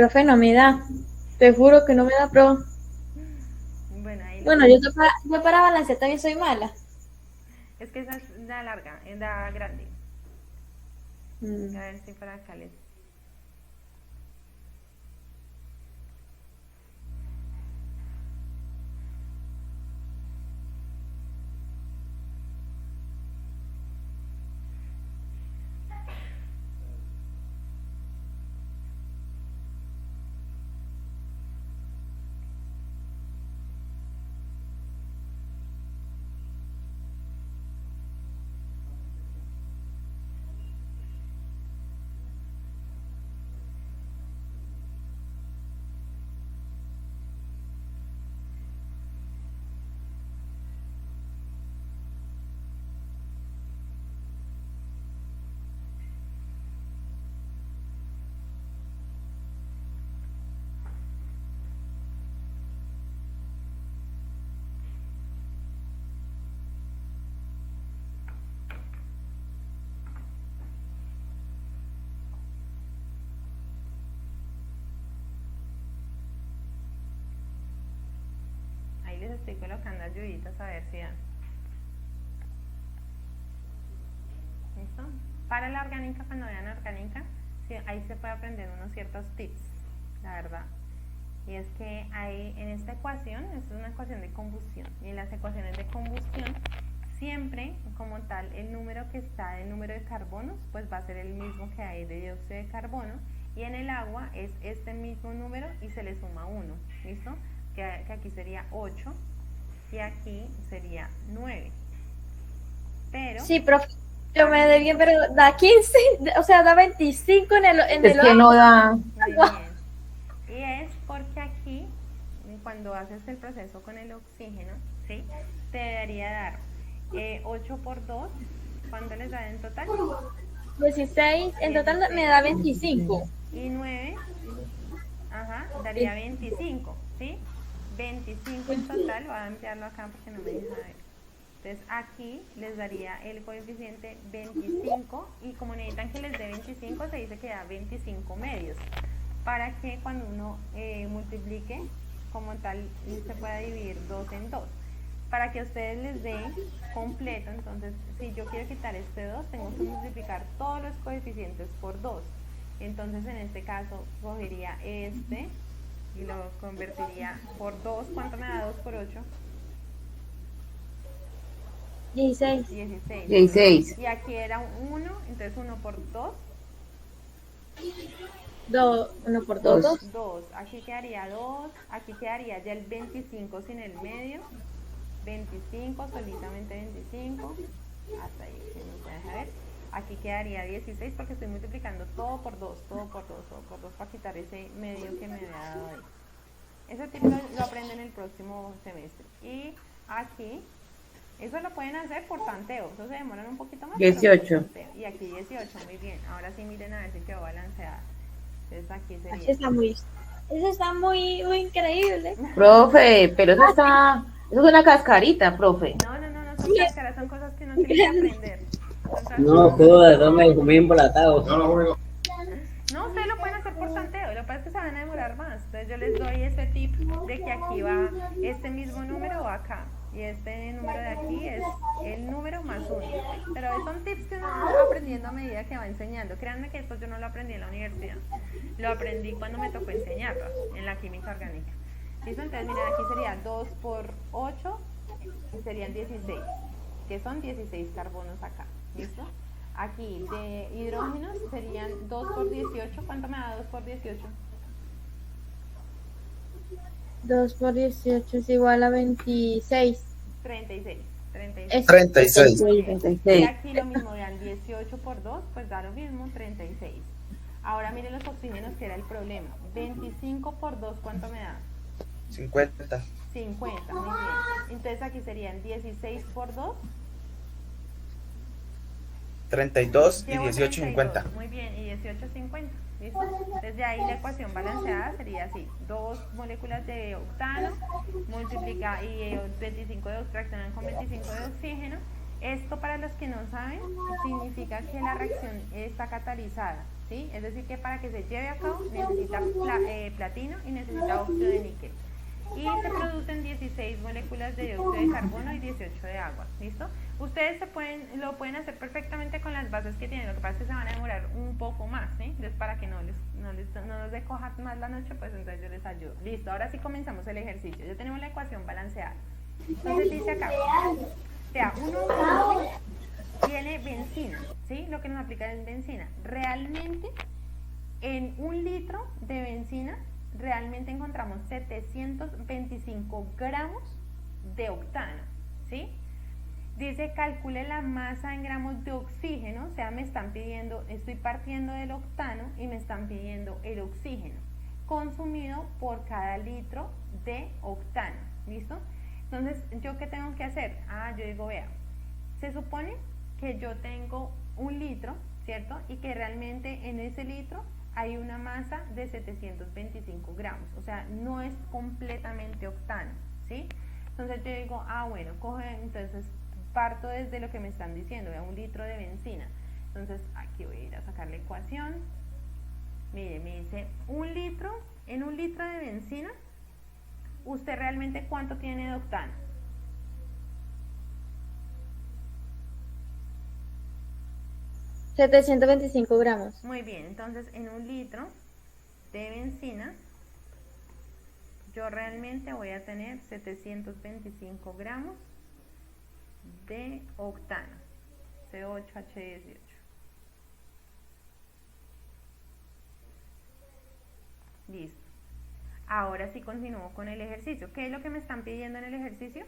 Profe, no me da. Te juro que no me da, pro. Bueno, ahí Bueno, yo para balancear también soy mala. es que esa es la larga, es la grande. Mm. A ver si para acá les... Ahí les estoy colocando ayuditas a ver si dan. ¿Listo? Para la orgánica, cuando vean orgánica, sí, ahí se puede aprender unos ciertos tips, la verdad. Y es que hay en esta ecuación, esta es una ecuación de combustión, y en las ecuaciones de combustión, siempre como tal el número que está del número de carbonos, pues va a ser el mismo que hay de dióxido de carbono, y en el agua es este mismo número y se le suma 1, ¿listo? Que aquí sería 8 y aquí sería 9. Pero Sí, profe, yo me de bien, pero da 15, o sea, da 25 en el Es que no da. muy bien. Y es porque aquí, cuando haces el proceso con el oxígeno, ¿sí? Te debería dar 8 por 2. ¿Cuánto les da en total? 16, en total me da 25. Y 9, ajá, daría 25, ¿sí? 25 en total, voy a ampliarlo acá porque no me deja ver. Entonces aquí les daría el coeficiente 25 y como necesitan que les dé 25 se dice que da 25 medios para que cuando uno multiplique como tal se pueda dividir 2 en 2. Para que a ustedes les dé completo, entonces si yo quiero quitar este 2 tengo que multiplicar todos los coeficientes por 2. Entonces en este caso cogería este y lo convertiría por 2. ¿Cuánto me da 2 por 8? 16. 16. 16. Y aquí era 1, entonces 1 por 2. 1 por 2. 2. Aquí quedaría 2. Aquí quedaría ya el 25 sin el medio. 25, solitamente 25. Hasta ahí, que no se deja ver. Aquí quedaría 16 porque estoy multiplicando todo por 2, todo por 2, todo por 2 para quitar ese medio que me había dado ahí. Ese tipo lo aprenden el próximo semestre. Y aquí, eso lo pueden hacer por tanteo, eso se demoran un poquito más. 18. Y aquí 18, muy bien. Ahora sí miren a ver si quedó balanceada. Entonces aquí Eso sería... está muy increíble. Profe, pero eso está. Eso es una cascarita, profe. No son cáscaras, son cosas que uno tiene que aprender. No, jodas, no me comí embolatado. No, ustedes lo pueden hacer por tanteo, lo que pasa es que se van a demorar más. Entonces yo les doy ese tip de que aquí va este mismo número va acá. Y este número de aquí es el número más 1. Pero son tips que uno va aprendiendo a medida que va enseñando. Créanme que esto yo no lo aprendí en la universidad. Lo aprendí cuando me tocó enseñarlo en la química orgánica. ¿Listo? Entonces miren, aquí sería 2 por 8 y serían 16. Que son 16 carbonos acá. ¿Listo? Aquí de hidrógenos serían 2 por 18. ¿Cuánto me da 2 por 18? 2 por 18 es igual a 26. 36. Es 36. Y aquí lo mismo, vean, 18 por 2, pues da lo mismo, 36. Ahora miren los oxígenos que era el problema. 25 por 2, ¿cuánto me da? 50. 50, muy bien. Entonces aquí serían 16 por 2. 32 y Llevo 18, 32, 50. muy bien, y 18, 50. ¿Listo? Desde ahí la ecuación balanceada sería así: 2 moléculas de octano multiplica y 25 de reaccionan con 25 de oxígeno Esto, para los que no saben, significa que la reacción está catalizada, ¿sí? Es decir, que para que se lleve a cabo necesita platino y necesita óxido de níquel. Y se producen 16 moléculas de dióxido de carbono y 18 de agua, ¿listo? Ustedes lo pueden hacer perfectamente con las bases que tienen, lo que pasa es que se van a demorar un poco más, ¿sí? Entonces, para que no nos decoja más la noche, pues entonces yo les ayudo. Listo, ahora sí comenzamos el ejercicio. Ya tenemos la ecuación balanceada. Entonces dice acá, vea, uno tiene benzina, ¿sí? Lo que nos aplica es benzina. Realmente, en 1 litro de benzina, realmente encontramos 725 gramos de octano, ¿sí? Dice, calcule la masa en gramos de oxígeno, o sea, me están pidiendo, estoy partiendo del octano y me están pidiendo el oxígeno consumido por cada litro de octano, ¿listo? Entonces, ¿yo qué tengo que hacer? Yo digo, vea, se supone que yo tengo 1 litro, ¿cierto? Y que realmente en ese litro hay una masa de 725 gramos, o sea, no es completamente octano, ¿sí? Entonces yo digo, bueno, entonces parto desde lo que me están diciendo, vea, 1 litro de benzina. Entonces aquí voy a ir a sacar la ecuación. Mire, me dice 1 litro, en 1 litro de benzina, ¿usted realmente cuánto tiene de octano? $725 gramos. Muy bien, entonces en 1 litro de benzina, yo realmente voy a tener 725 gramos de octano, C8H18. Listo. Ahora sí continúo con el ejercicio. ¿Qué es lo que me están pidiendo en el ejercicio?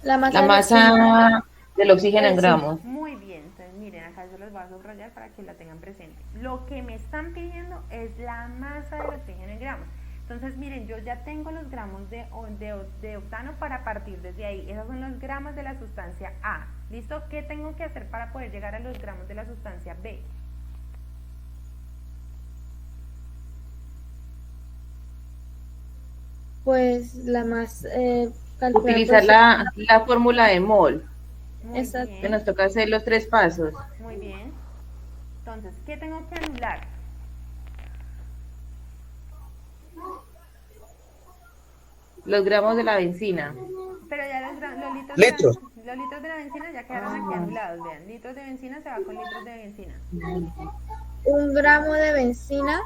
La La masa del oxígeno en Sí. gramos. Muy bien, entonces miren, acá se los voy a subrayar para que la tengan presente. Lo que me están pidiendo es la masa del oxígeno en gramos. Entonces miren, yo ya tengo los gramos de octano para partir desde ahí. Esos son los gramos de la sustancia A. ¿Listo? ¿Qué tengo que hacer para poder llegar a los gramos de la sustancia B? Pues la más calcular, Utilizar pues, la fórmula de mol, Muy Exacto. que bien, nos toca hacer los 3 pasos. muy bien. Entonces, ¿qué tengo que anular? Los gramos de la benzina. Pero ya los litros, Litros. los litros de la benzina ya quedaron aquí anulados, vean. Litros de benzina se va con litros de benzina. 1 gramo de benzina,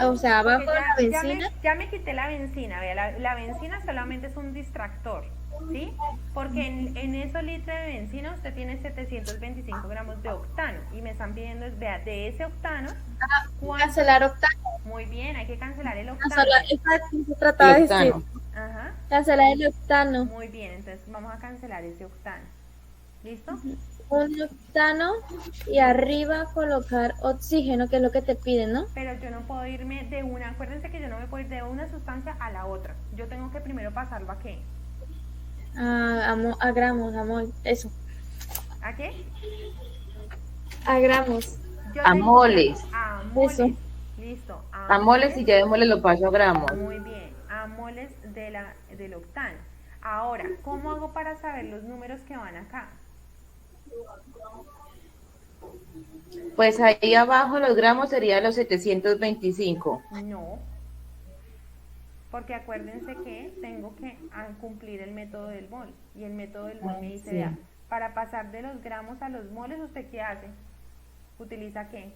o sea, abajo de la Porque benzina. ya me quité la benzina, vea, la benzina solamente es un distractor, ¿sí? Porque en esos litros de benzina usted tiene 725 gramos de octano y me están pidiendo, vea, de ese octano, ¿cuánto? Cancelar octano. Muy bien, hay que cancelar el octano. Cancelar, eso se trataba de El decir. octano. Ajá, Cancelar el octano. muy bien, entonces vamos a cancelar ese octano. ¿Listo? 1 octano y arriba colocar oxígeno, que es lo que te piden, ¿no? Pero yo no puedo irme de una, acuérdense que yo no me puedo ir de una sustancia a la otra. Yo tengo que primero pasarlo a ¿qué? A gramos, amor, eso. ¿A qué? A gramos. Yo A tengo- moles. A moles. Eso. Listo. A moles y ya de moles lo paso a gramos. Muy bien. A moles del octano. Ahora, ¿cómo hago para saber los números que van acá? Pues ahí abajo los gramos serían los 725. No. Porque acuérdense que tengo que cumplir el método del mol. Y el método del mol me dice, Sí. vea, para pasar de los gramos a los moles, ¿usted qué hace? ¿Utiliza qué?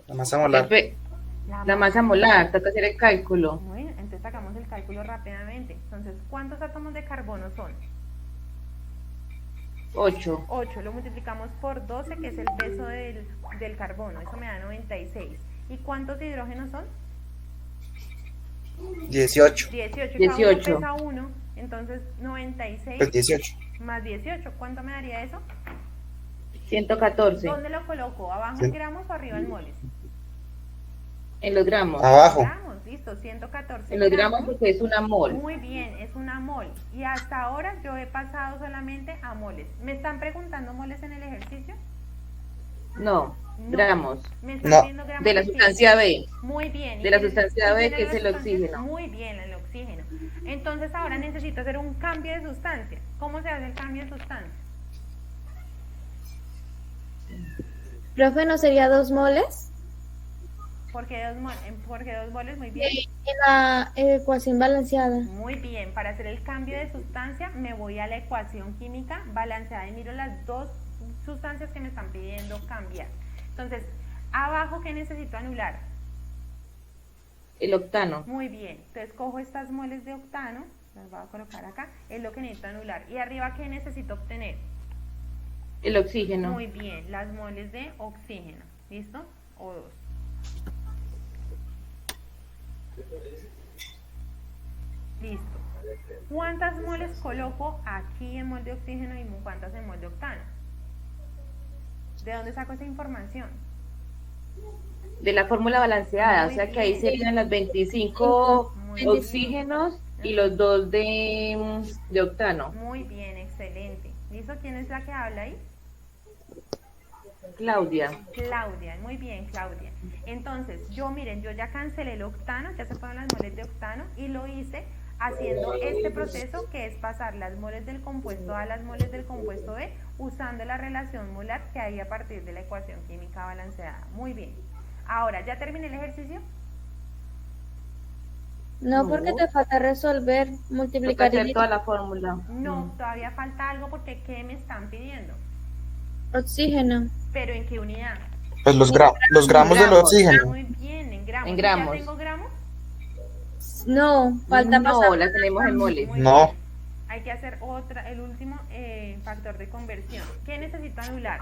La masa molar. La masa molar, toca hacer el cálculo. Bueno, entonces sacamos el cálculo rápidamente. Entonces, ¿cuántos átomos de carbono son? 8. 8. Lo multiplicamos por 12, que es el peso del carbono. Eso me da 96. ¿Y cuántos hidrógenos son? 18. 18. Cada uno 18. pesa 1. Entonces, 96 Pues 18. más 18. ¿Cuánto me daría eso? 114. ¿Dónde lo coloco? ¿Abajo Sí. en gramos o arriba en moles? En los gramos. Abajo. Gramos, listo, 114 En los gramos porque es una mol. Muy bien, es una mol. Y hasta ahora yo he pasado solamente a moles. ¿Me están preguntando moles en el ejercicio? No. No, gramos me están No. pidiendo gramos de la qué. sustancia B. Muy bien. De la ¿y qué sustancia y B, tiene que la es el sustancia? oxígeno. Muy bien, el oxígeno. Entonces ahora necesito hacer un cambio de sustancia. ¿Cómo se hace el cambio de sustancia? Profe, ¿no sería 2 moles? Porque dos moles, muy bien. En la ecuación balanceada. Muy bien, para hacer el cambio de sustancia me voy a la ecuación química balanceada y miro las dos sustancias que me están pidiendo cambiar. Entonces, abajo, ¿qué necesito anular? El octano. Muy bien, entonces cojo estas moles de octano, las voy a colocar acá, es lo que necesito anular. Y arriba, ¿qué necesito obtener? El oxígeno. Muy bien, las moles de oxígeno, ¿listo? O2. Listo. ¿Cuántas moles coloco aquí en mol de oxígeno y cuántas en mol de octano? ¿De dónde saco esa información? De la fórmula balanceada, Muy o sea que ahí bien. serían las 25 Muy bien. oxígenos y los 2 de octano. Muy bien, excelente. ¿Listo? ¿Quién es la que habla ahí? Claudia. Claudia, muy bien, Claudia. Entonces, miren, yo ya cancelé el octano, ya se fueron las moles de octano y lo hice haciendo este proceso que es pasar las moles del compuesto A a las moles del compuesto B usando la relación molar que hay a partir de la ecuación química balanceada. Muy bien. Ahora, ¿ya terminé el ejercicio? No, porque te falta resolver, Toca multiplicar y hacer toda la fórmula. No, todavía falta algo porque ¿qué me están pidiendo? oxígeno. ¿Pero en qué unidad? Pues los gramos del Gramos. oxígeno. Muy bien, en gramos. En ¿Y gramos. ¿Ya tengo gramos? No, falta No, pasar. la tenemos en moles. Muy No. bien. Hay que hacer el último factor de conversión. ¿Qué necesito anular?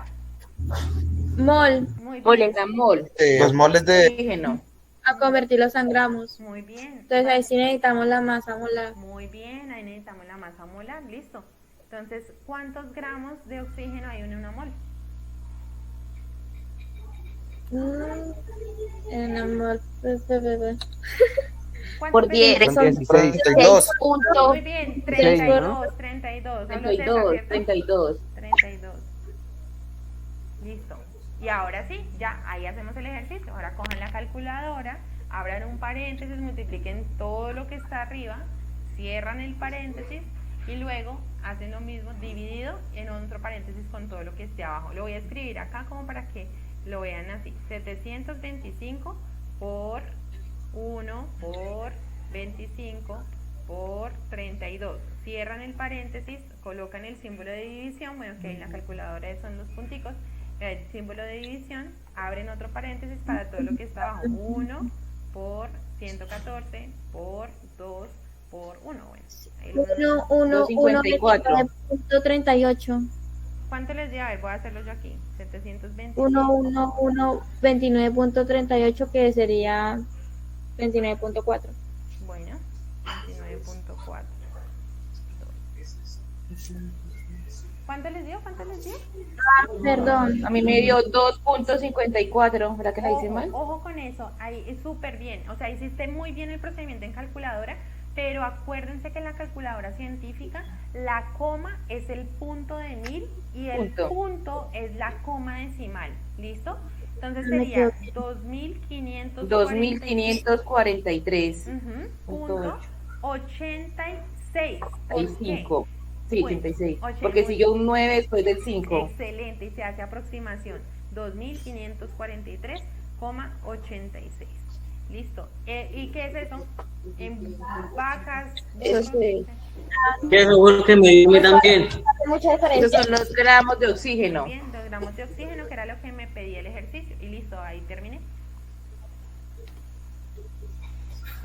Mol, Muy Moles, bien. la mol. Los moles de Oxígeno. a convertirlos en gramos. Muy bien. Entonces ahí sí necesitamos la masa molar. Muy bien, ahí necesitamos la masa molar, listo. Entonces, ¿cuántos gramos de oxígeno hay en una mol? En la mol. ¿Cuánto Por 10. pedimos? Son 16. 32. Punto Muy bien, 32. 32. Hablo 32, cerca, ¿cierto? 32. 32. Listo. Y ahora sí, ya, ahí hacemos el ejercicio. Ahora cojan la calculadora, abran un paréntesis, multipliquen todo lo que está arriba, cierran el paréntesis y luego hacen lo mismo dividido en otro paréntesis con todo lo que esté abajo. Lo voy a escribir acá como para que lo vean así. 725 por 1 por 25 por 32. Cierran el paréntesis, colocan el símbolo de división, bueno, que en la calculadora son los punticos, el símbolo de división, abren otro paréntesis para todo lo que está abajo. 1 por 114 por 2 por 1. Bueno, ahí lo ven. 254. ¿Cuánto les dio? A ver, voy a hacerlo yo aquí. 725. 29.38 que sería 29.4. Bueno, 29.4. ¿Cuánto les dio? ¿Cuánto les dio? Perdón. A mí me dio 2.54. ¿Verdad que la hice mal? Ojo con eso, ahí es súper bien. O sea, hiciste muy bien el procedimiento en calculadora, pero acuérdense que en la calculadora científica la coma es el punto de 1000 y el punto es la coma decimal. ¿Listo? Entonces sería 2.543. Punto 86. Hay ¿Por qué? 5. Sí, Bueno, 86. Porque siguió un 9 después del 5. Excelente, y se hace aproximación 2543,86. Listo. ¿Y qué es eso? En vacas. Eso sí. Eso fue lo que me dio a mí también. Hace mucha Esos diferencia. son los gramos de oxígeno. Bien, 2 gramos de oxígeno, que era lo que me pedía el ejercicio. Y listo, ahí terminé.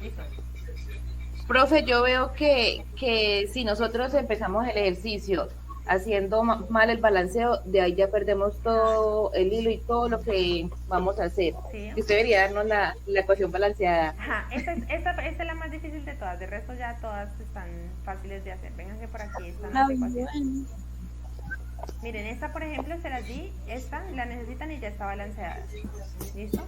Listo. Profe, yo veo que si nosotros empezamos el ejercicio haciendo mal el balanceo, de ahí ya perdemos todo el hilo y todo lo que vamos a hacer. Sí. Y usted debería darnos la ecuación balanceada. Ajá, esta es la más difícil de todas. De resto ya todas están fáciles de hacer. Vénganse por aquí, están las ecuaciones. Miren, esta por ejemplo se las di, esta la necesitan y ya está balanceada. ¿Listo?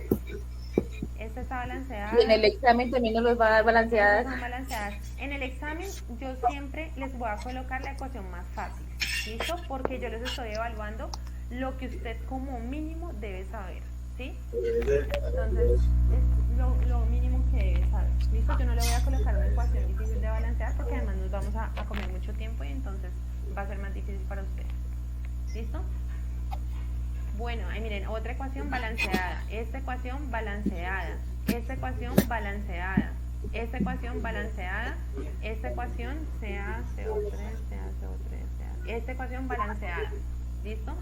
Esta está balanceada. Y en el examen también nos los va a dar Estas balanceadas. son balanceadas. En el examen yo siempre les voy a colocar la ecuación más fácil. ¿Listo? Porque yo les estoy evaluando lo que usted como mínimo debe saber. ¿sí? Entonces, es lo mínimo que debes saber. ¿Listo? Yo no le voy a colocar una ecuación difícil de balancear porque además nos vamos a comer mucho tiempo y entonces va a ser más difícil para ustedes. ¿Listo? Bueno, ahí miren, otra ecuación balanceada, esta ecuación balanceada, esta ecuación balanceada, esta ecuación balanceada, esta ecuación CaCO3, CaCO3, esta ecuación balanceada. ¿Listo?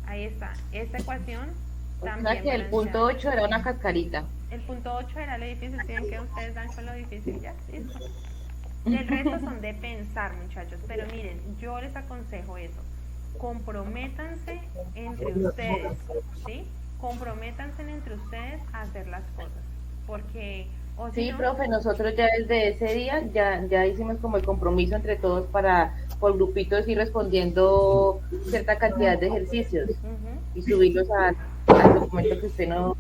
Ahí está. Esta ecuación O también sea que el balanceada. punto 8 era una cascarita. El punto 8 era lo difícil, ¿sí ven que ustedes dan con lo difícil ya? ¿Listo? El resto son de pensar, muchachos, pero miren, yo les aconsejo eso. Comprométanse entre ustedes, ¿sí? Comprométanse entre ustedes a hacer las cosas, porque o si Sí, no, profe, nosotros ya desde ese día ya hicimos como el compromiso entre todos para por grupitos ir respondiendo cierta cantidad de ejercicios ujú, y subirlos al documento que usted nos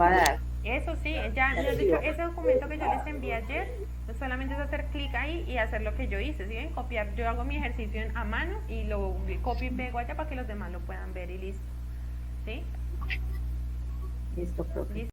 va a dar. eso sí, ya de hecho, ese documento que yo les envié ayer, pues solamente es hacer clic ahí y hacer lo que yo hice, ¿sí ven? Copiar, yo hago mi ejercicio a mano y lo copio y pego allá para que los demás lo puedan ver y listo, ¿sí? Listo, profe. Listo.